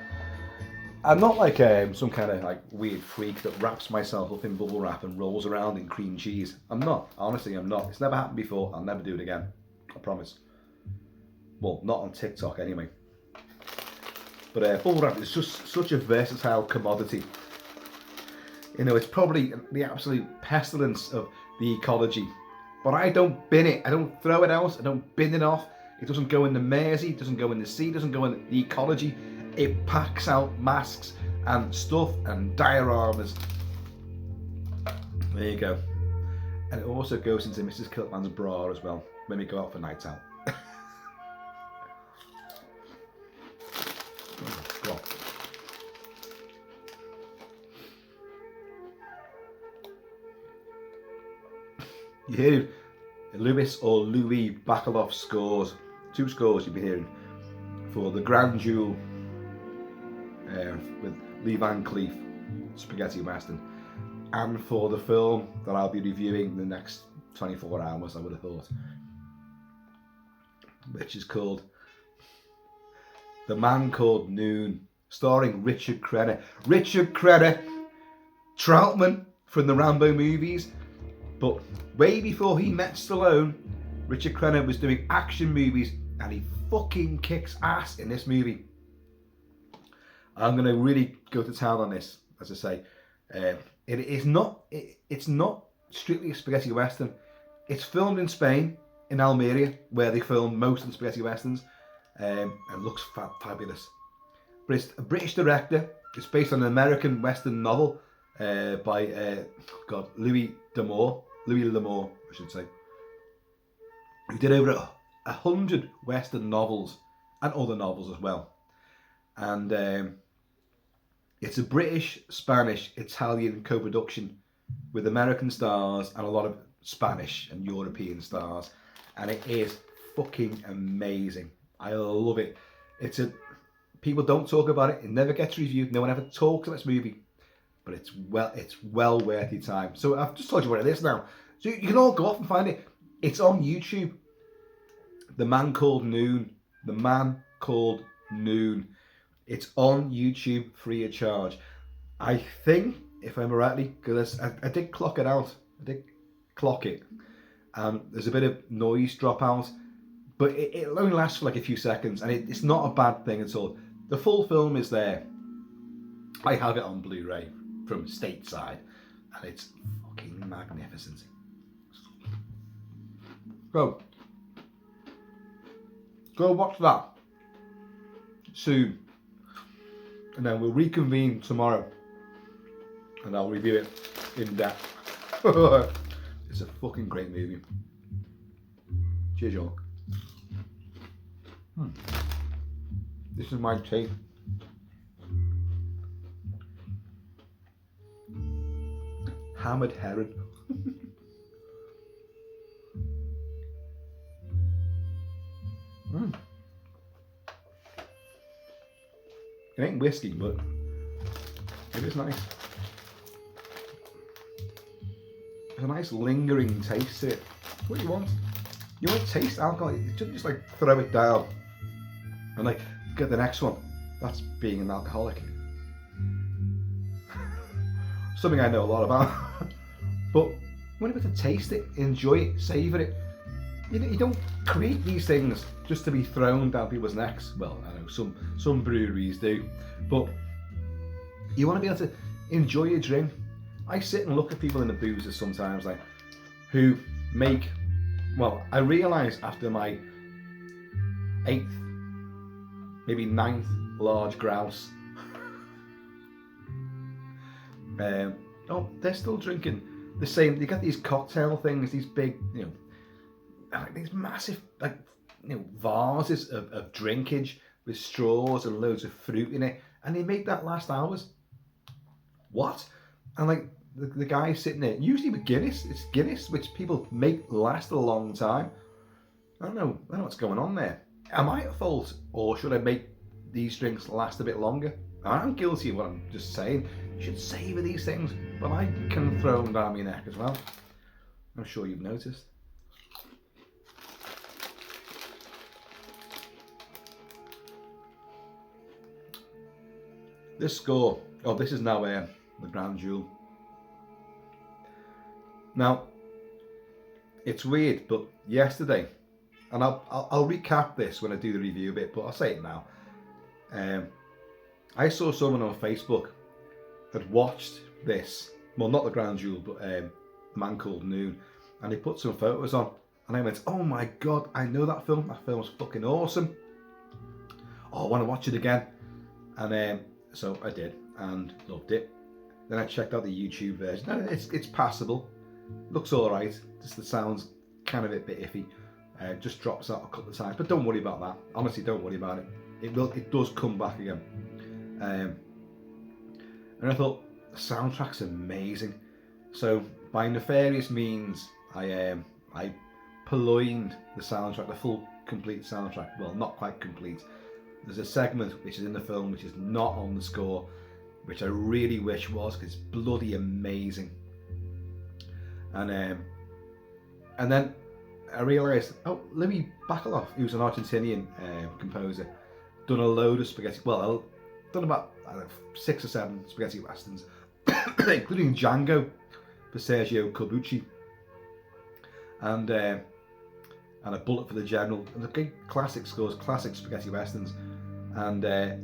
I'm not like some kind of like weird freak that wraps myself up in bubble wrap and rolls around in cream cheese. I'm not. Honestly, I'm not. It's never happened before. I'll never do it again. I promise. Well, not on TikTok anyway. But bubble wrap is just such a versatile commodity. You know, it's probably the absolute pestilence of the ecology. But I don't bin it. I don't throw it out. I don't bin it off. It doesn't go in the Mersey. It doesn't go in the sea. It doesn't go in the ecology. It packs out masks and stuff and dioramas. There you go. And it also goes into Mrs. Kilt-Man's bra as well when we go out for nights out. Well. You hear Lewis or Louis Bacaloff scores. 2 scores you've been hearing for the Grand Duel with Lee Van Cleef, Spaghetti Western, and for the film that I'll be reviewing in the next 24 hours, I would have thought, which is called The Man Called Noon, starring Richard Crenna. Richard Crenna, Troutman from the Rambo movies, but way before he met Stallone, Richard Crenna was doing action movies, and he fucking kicks ass in this movie. I'm going to really go to town on this, as I say. It's not strictly a spaghetti western. It's filmed in Spain, in Almeria, where they filmed most of the spaghetti westerns, and looks fabulous. But it's a British director. It's based on an American western novel by Louis L'Amour, I should say, who did over 100 western novels and other novels as well. And it's a British, Spanish, Italian co-production with American stars and a lot of Spanish and European stars, and it is fucking amazing. I love it. People don't talk about it. It never gets reviewed. No one ever talks about this movie, but it's well worth your time. So I've just told you what it is now, so you can all go off and find it. It's on YouTube. The Man Called Noon. The Man Called Noon. It's on YouTube free of charge. I think, if I remember rightly, because I did clock it out. I did clock it. There's a bit of noise drop out, but it only lasts for like a few seconds, and it's not a bad thing at all. The full film is there. I have it on Blu-ray from stateside, and it's fucking magnificent. Go watch that soon, and then we'll reconvene tomorrow, and I'll review it in depth. It's a fucking great movie. Cheers, y'all. This is my take. Hammered herring. It ain't whiskey, but it is nice. There's a nice lingering taste to it. What do you want? You want to taste alcohol? You shouldn't just like throw it down and like get the next one. That's being an alcoholic. Something I know a lot about. But when you get to taste it, enjoy it, savour it, you don't create these things just to be thrown down people's necks. Well, I know some breweries do, but you want to be able to enjoy your drink. I sit and look at people in the boozers sometimes, like, who make, well, I realised after my 8th, maybe 9th large grouse, they're still drinking the same. They got these cocktail things, these big, like these massive, like, vases of drinkage with straws and loads of fruit in it, and they make that last hours. What? And like the guy sitting there, usually with Guinness, it's Guinness which people make last a long time. I don't know what's going on there. Am I at fault, or should I make these drinks last a bit longer? I'm guilty of what I'm just saying. You should savour these things, but I can throw them down your neck as well. I'm sure you've noticed. This score, this is now the Grand Jewel. Now, it's weird, but yesterday, and I'll recap this when I do the review bit, but I'll say it now. I saw someone on Facebook had watched this, well, not the Grand Jewel, but A Man Called Noon, and they put some photos on, and I went, oh my God, I know that film. That film's fucking awesome. Oh, I want to watch it again. And so I did, and loved it. Then I checked out the YouTube version. And it's passable. Looks all right. Just the sound's kind of a bit iffy. Just drops out a couple of times, but don't worry about that. Honestly, don't worry about it. It does come back again. And I thought the soundtrack's amazing. So by nefarious means, I purloined the soundtrack, the full complete soundtrack. Well, not quite complete. There's a segment which is in the film which is not on the score, which I really wish was, because it's bloody amazing. And then I realised, Louis Bacalov, who's an Argentinian composer, done a load of spaghetti. Well, done about 6 or 7 spaghetti westerns, including Django for Sergio Corbucci, and A Bullet for the General, and the big classic scores, classic spaghetti westerns. And I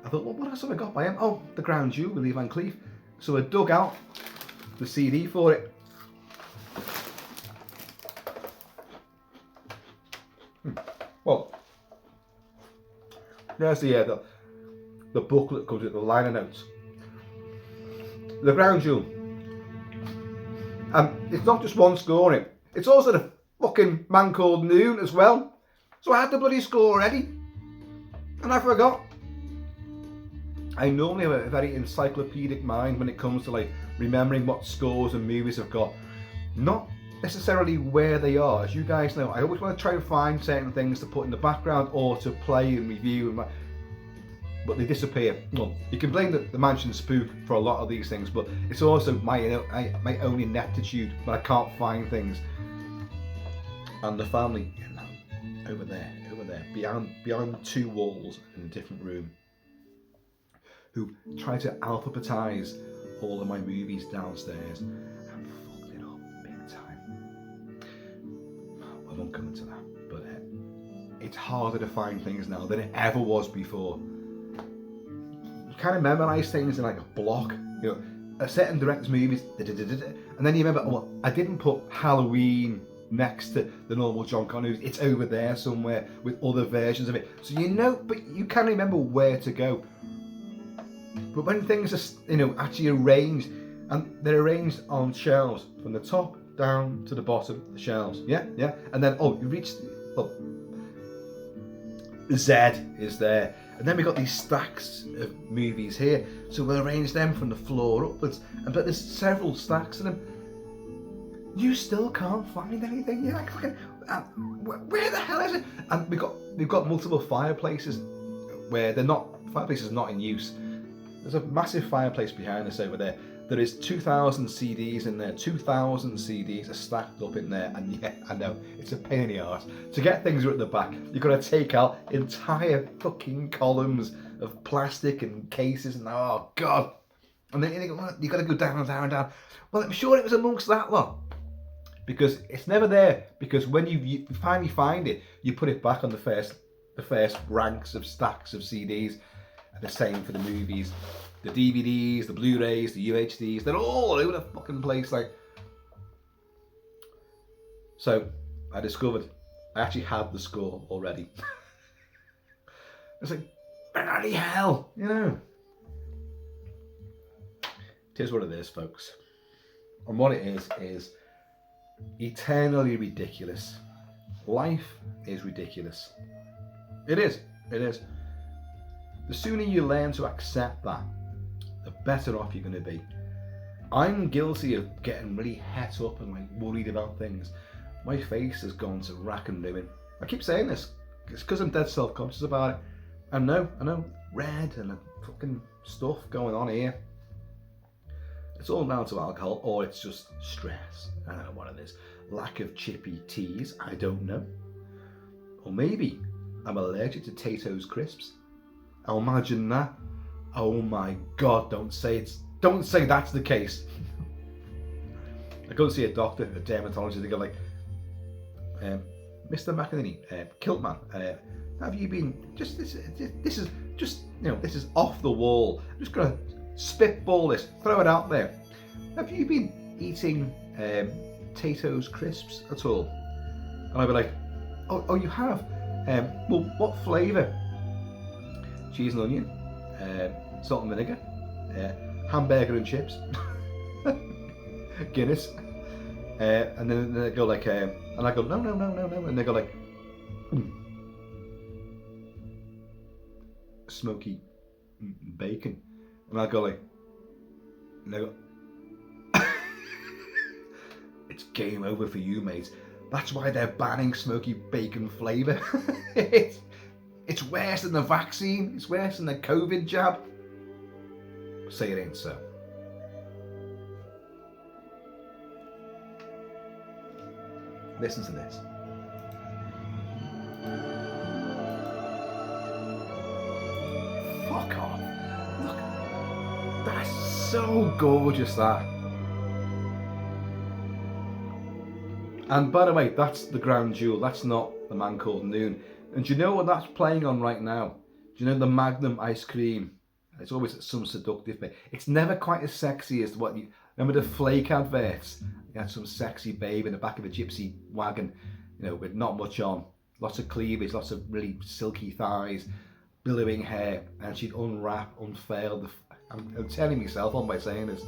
thought, well, what else have I got by him? Oh, The Grand Jewel with Lee Van Cleef. So I dug out the CD for it. Well, there's the booklet that comes with the liner notes. The Grand Jewel. And it's not just one score in it. It's also the fucking Man Called Noon as well. So I had the bloody score already. And I forgot. I normally have a very encyclopedic mind when it comes to like remembering what scores and movies I've got. Not necessarily where they are. As you guys know, I always want to try and find certain things to put in the background or to play and review, but they disappear. Well, you can blame the Mansion Spook for a lot of these things, but it's also my own ineptitude when I can't find things. And the family, over there, beyond 2 walls in a different room, who try to alphabetize all of my movies downstairs and fucked it up big time. I won't go into that, but it's harder to find things now than it ever was before. You kind of memorize things in like a block, a certain director's movies, and then you remember, I didn't put Halloween next to the normal John Connor. It's over there somewhere with other versions of it. So but you can remember where to go. But when things are, actually arranged, and they're arranged on shelves from the top down to the bottom of the shelves, yeah, and then you reach, Z is there, and then we've got these stacks of movies here, so we'll arrange them from the floor upwards, but there's several stacks of them. You still can't find anything. You're like, fucking, where the hell is it? And we've got multiple fireplaces where fireplaces are not in use. There's a massive fireplace behind us over there. There is 2,000 CDs in there. 2,000 CDs are stacked up in there, and yeah, I know it's a pain in the arse. To get things at the back, you've got to take out entire fucking columns of plastic and cases, and oh God. And then you've got to go down and down and down. Well, I'm sure it was amongst that lot. because it's never there. Because when you finally find it, you put it back on the first ranks of stacks of CDs. And the same for the movies, the DVDs, the Blu-rays, the UHDs. They're all over the fucking place. Like, so I discovered I actually had the score already. It's like, bloody hell, you know. It is what it is, folks. And what it is eternally ridiculous. Life is ridiculous. It is. It is. The sooner you learn to accept that, the better off you're going to be. I'm guilty of getting really het up and like worried about things. My face has gone to rack and ruin. I keep saying this. It's because I'm dead self-conscious about it. I know, red and fucking stuff going on here. It's all down to alcohol, or it's just stress. I don't know what it is. Lack of chippy teas, I don't know. Or maybe I'm allergic to Tato's crisps. Oh, imagine that. Oh my God, don't say that's the case. I go to see a doctor, a dermatologist, they go like, Mr. McInerney, Kilt-Man, have you been, this is just, you know, this is off the wall. I'm just gonna spitball this, throw it out there. Have you been eating Tato's crisps at all? And I'd be like, oh you have? Well, what flavour? Cheese and onion, salt and vinegar, hamburger and chips, Guinness, and then they go like, and I go no, and they go like, smoky bacon, and I go like, and they go, it's game over for you, mate. That's why they're banning smoky bacon flavour. It's worse than the vaccine. It's worse than the COVID jab. Say it ain't so. Listen to this. Fuck off. Look. That's so gorgeous, that. And by the way, that's the Grand Jewel. That's not The Man Called Noon. And do you know what that's playing on right now? Do you know the Magnum ice cream? It's always some seductive bit. It's never quite as sexy as what you remember the Flake adverts. You had some sexy babe in the back of a gypsy wagon, you know, with not much on, lots of cleavage, lots of really silky thighs, billowing hair, and she'd unfurl the. I'm telling myself on by saying this.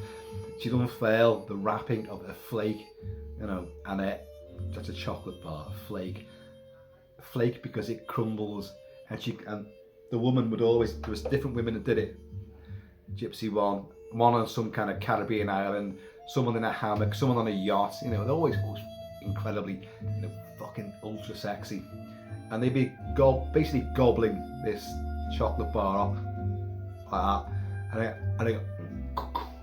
She'd unfurl the wrapping of a flake, you know, and that's a chocolate bar, a flake because it crumbles, and the woman would always, there was different women that did it. Gypsy one on some kind of Caribbean island, someone in a hammock, someone on a yacht, you know, they're always incredibly, you know, fucking ultra sexy. And they'd be basically gobbling this chocolate bar up like that, and they go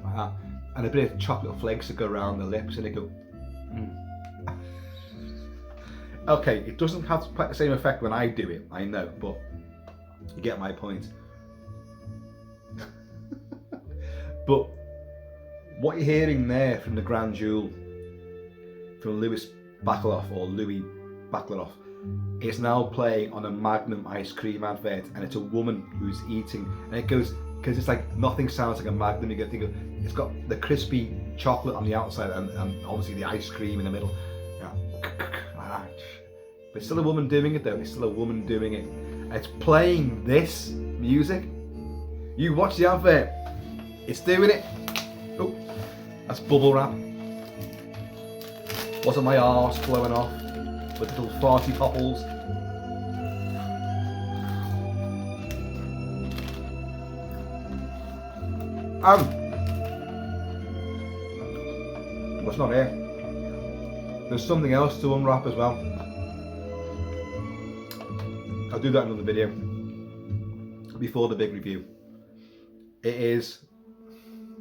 like that, and a bit of chocolate flakes would go around the lips, and they go Okay, it doesn't have quite the same effect when I do it, I know, but you get my point. But what you're hearing there from the Grand Jewel, from Louis Baclaroff, is now playing on a Magnum ice cream advert, and it's a woman who's eating, and it goes, because it's like, nothing sounds like a Magnum, you think of, it's got the crispy chocolate on the outside and obviously the ice cream in the middle. Yeah. But it's still a woman doing it though, it's still a woman doing it. And it's playing this music. You watch the advert, it's doing it. Oh, that's bubble wrap. Wasn't my arse blowing off with little farty popples. What's not here? There's something else to unwrap as well. I'll do that in another video before the big review. It is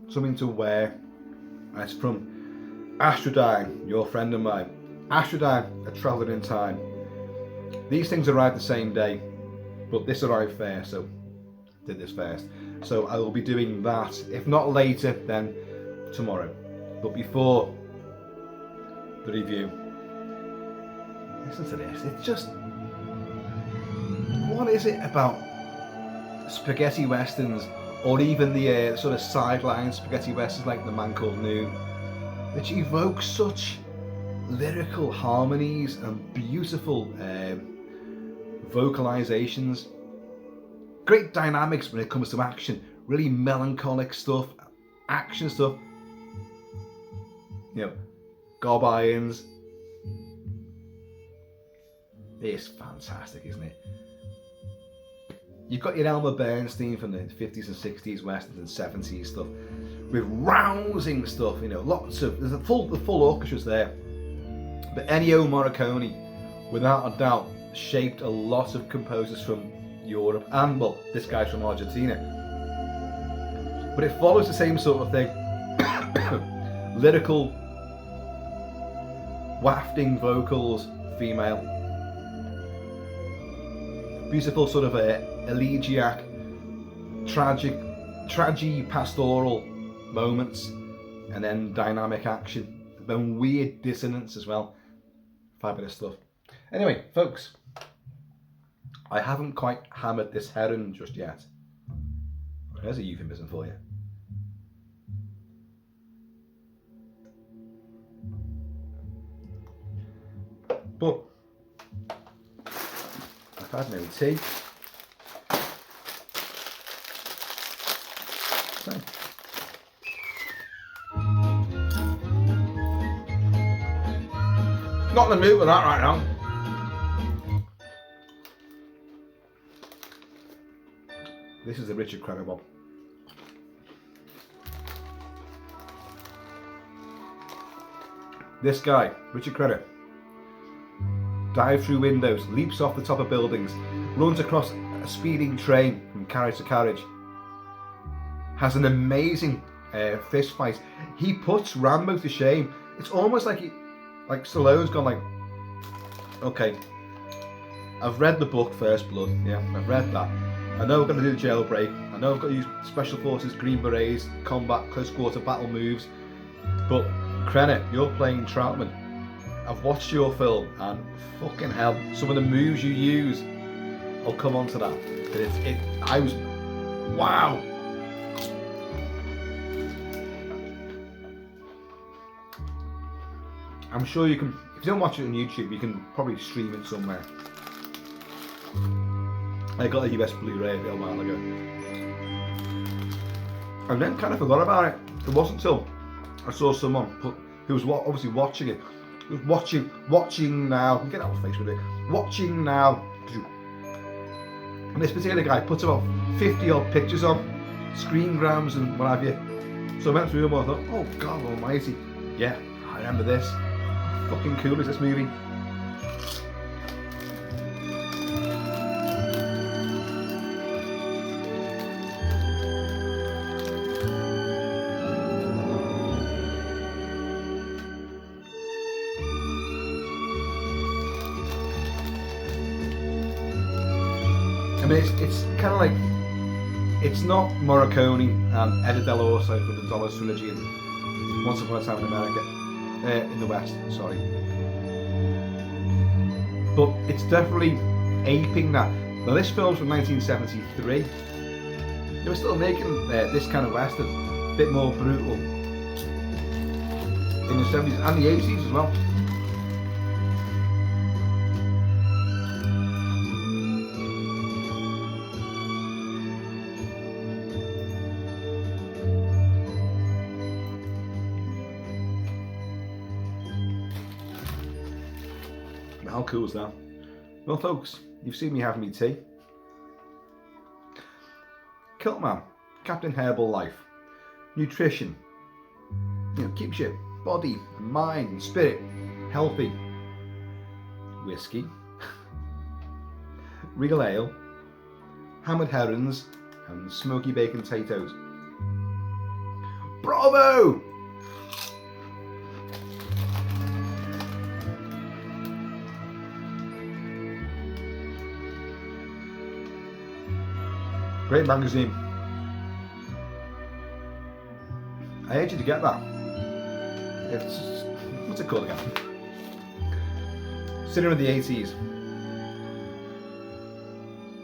something to wear, and it's from Astrodyne, your friend of mine. Astrodyne, a traveller in time. These things arrived the same day, but this arrived first, so did this first. So I will be doing that, if not later, then tomorrow. But before the review. Listen to this. It's just, what is it about spaghetti westerns, or even the sort of sideline spaghetti westerns like The Man Called Noon, that evoke such lyrical harmonies and beautiful vocalizations, great dynamics when it comes to action, really melancholic stuff, action stuff, you know, gob irons. It's fantastic, isn't it? You've got your Elmer Bernstein from the 50s and 60s westerns and 70s stuff, with rousing stuff, you know, there's the full orchestra's there. But Ennio Morricone, without a doubt, shaped a lot of composers from Europe, and well, this guy's from Argentina. But it follows the same sort of thing. Lyrical, wafting vocals, female. Beautiful sort of elegiac, tragic pastoral moments, and then dynamic action, then weird dissonance as well. Fabulous stuff. Anyway, folks, I haven't quite hammered this heron just yet. There's a euphemism for you. But I've had no tea. So. Not in the mood for that right now. This is the Richard Crenna Bob. This guy, Richard Crenna, dives through windows, leaps off the top of buildings, runs across a speeding train from carriage to carriage, has an amazing fist fight. He puts Rambo to shame. It's almost like Stallone's gone like, okay, I've read the book First Blood, yeah, I've read that. I know we're going to do the jailbreak. I know I've got to use Special Forces, Green Berets, combat, close quarter battle moves. But Crenna, you're playing Troutman. I've watched your film, and fucking hell, some of the moves you use, I'll come on to that. I was, wow. I'm sure you can, if you don't watch it on YouTube, you can probably stream it somewhere. I got a US Blu-ray a little while ago, and then kind of forgot about it. It wasn't until I saw someone who was obviously watching it. He was watching now. Get out of the face with it. Watching now, and this particular guy puts about 50 odd pictures on, screen grams and what have you. So I went through them and I thought, oh God Almighty, yeah, I remember this. How fucking cool is this movie? I mean, it's kind of like, it's not Morricone and Eddie Del Orso for the Dollars trilogy and Once Upon a Time in America, in the West, sorry. But it's definitely aping that. Now this film's from 1973. They were still making this kind of Western, a bit more brutal, in the 70s and the 80s as well. How cool is that? Well folks, you've seen me having me tea. Kilt-Man, Captain Hairball Life. Nutrition, you know, keeps your body, mind and spirit healthy. Whiskey, real ale, hammered herons and smoky bacon potatoes. Bravo! Great magazine. I urge you to get that. It's, what's it called again? cinema of the 80s.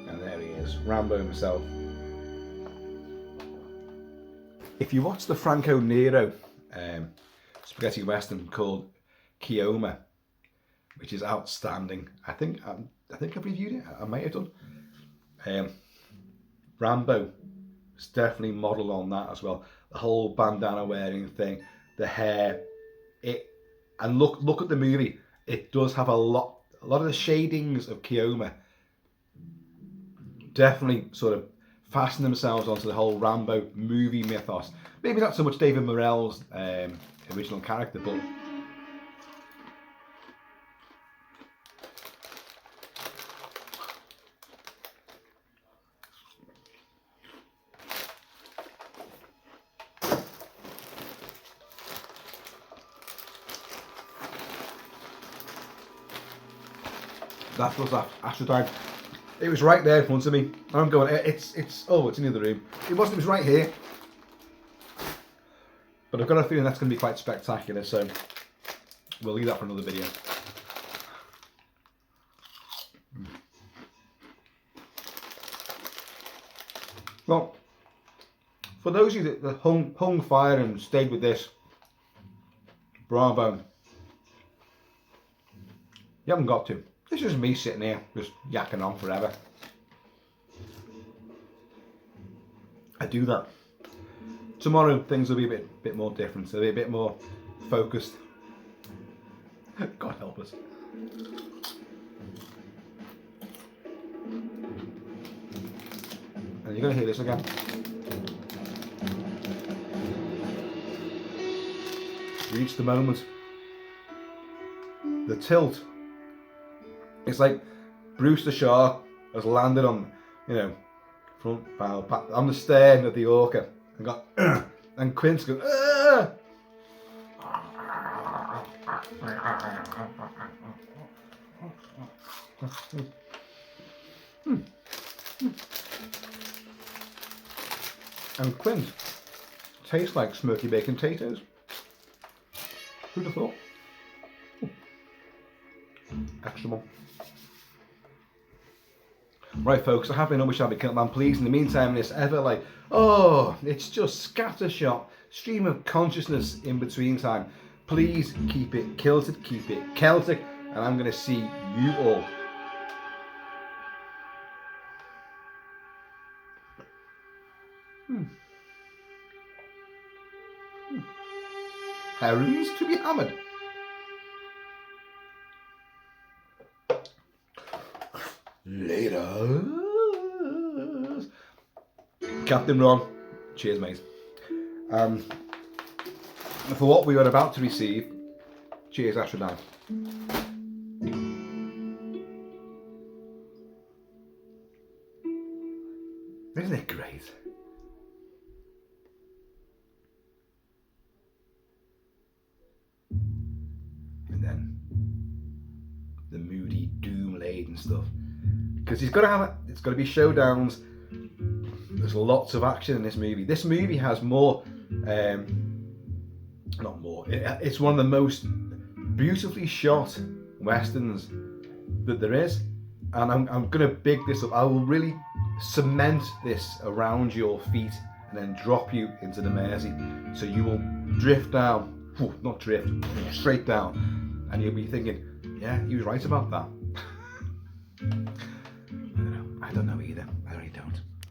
And there he is, Rambo himself. If you watch the Franco Nero spaghetti western called Keoma, which is outstanding, I think I've reviewed it. I might have done. Rambo is definitely modelled on that as well. The whole bandana wearing thing, the hair, and look at the movie. It does have a lot of the shadings of Keoma. Definitely sort of fasten themselves onto the whole Rambo movie mythos. Maybe not so much David Morrell's original character, but that was that Astrodine. It was right there in front of me. I'm going, it's in the other room. It was right here. But I've got a feeling that's going to be quite spectacular, so we'll leave that for another video. Well, for those of you that hung fire and stayed with this, bravo. You haven't got to. This is me sitting here, just yakking on forever. I do that. Tomorrow things will be a bit more different. They'll be a bit more focused. God help us. And you're going to hear this again. Reach the moment. The tilt. It's like Bruce the Shark has landed on, front bow, on the stern of the orca and got, and Quint's going, And Quint tastes like smoky bacon potatoes. Who'd have thought? Extra more. Right folks, I have been on with Shabby Kilt-Man. Please, in the meantime, this ever it's just scattershot stream of consciousness in between time. Please keep it kilted, keep it Celtic, and I'm going to see you all. Herons to be hammered. Later. Captain Ron, cheers mate. For what we were about to receive, cheers Astrodine. Isn't it great? And then the moody, doom-laden stuff. Because he's got to have it. It's got to be showdowns. There's lots of action in this movie. This movie has more, not more. It's one of the most beautifully shot westerns that there is, and I'm gonna big this up. I will really cement this around your feet and then drop you into the Mersey, so you will drift down. Not drift, straight down, and you'll be thinking, yeah, he was right about that.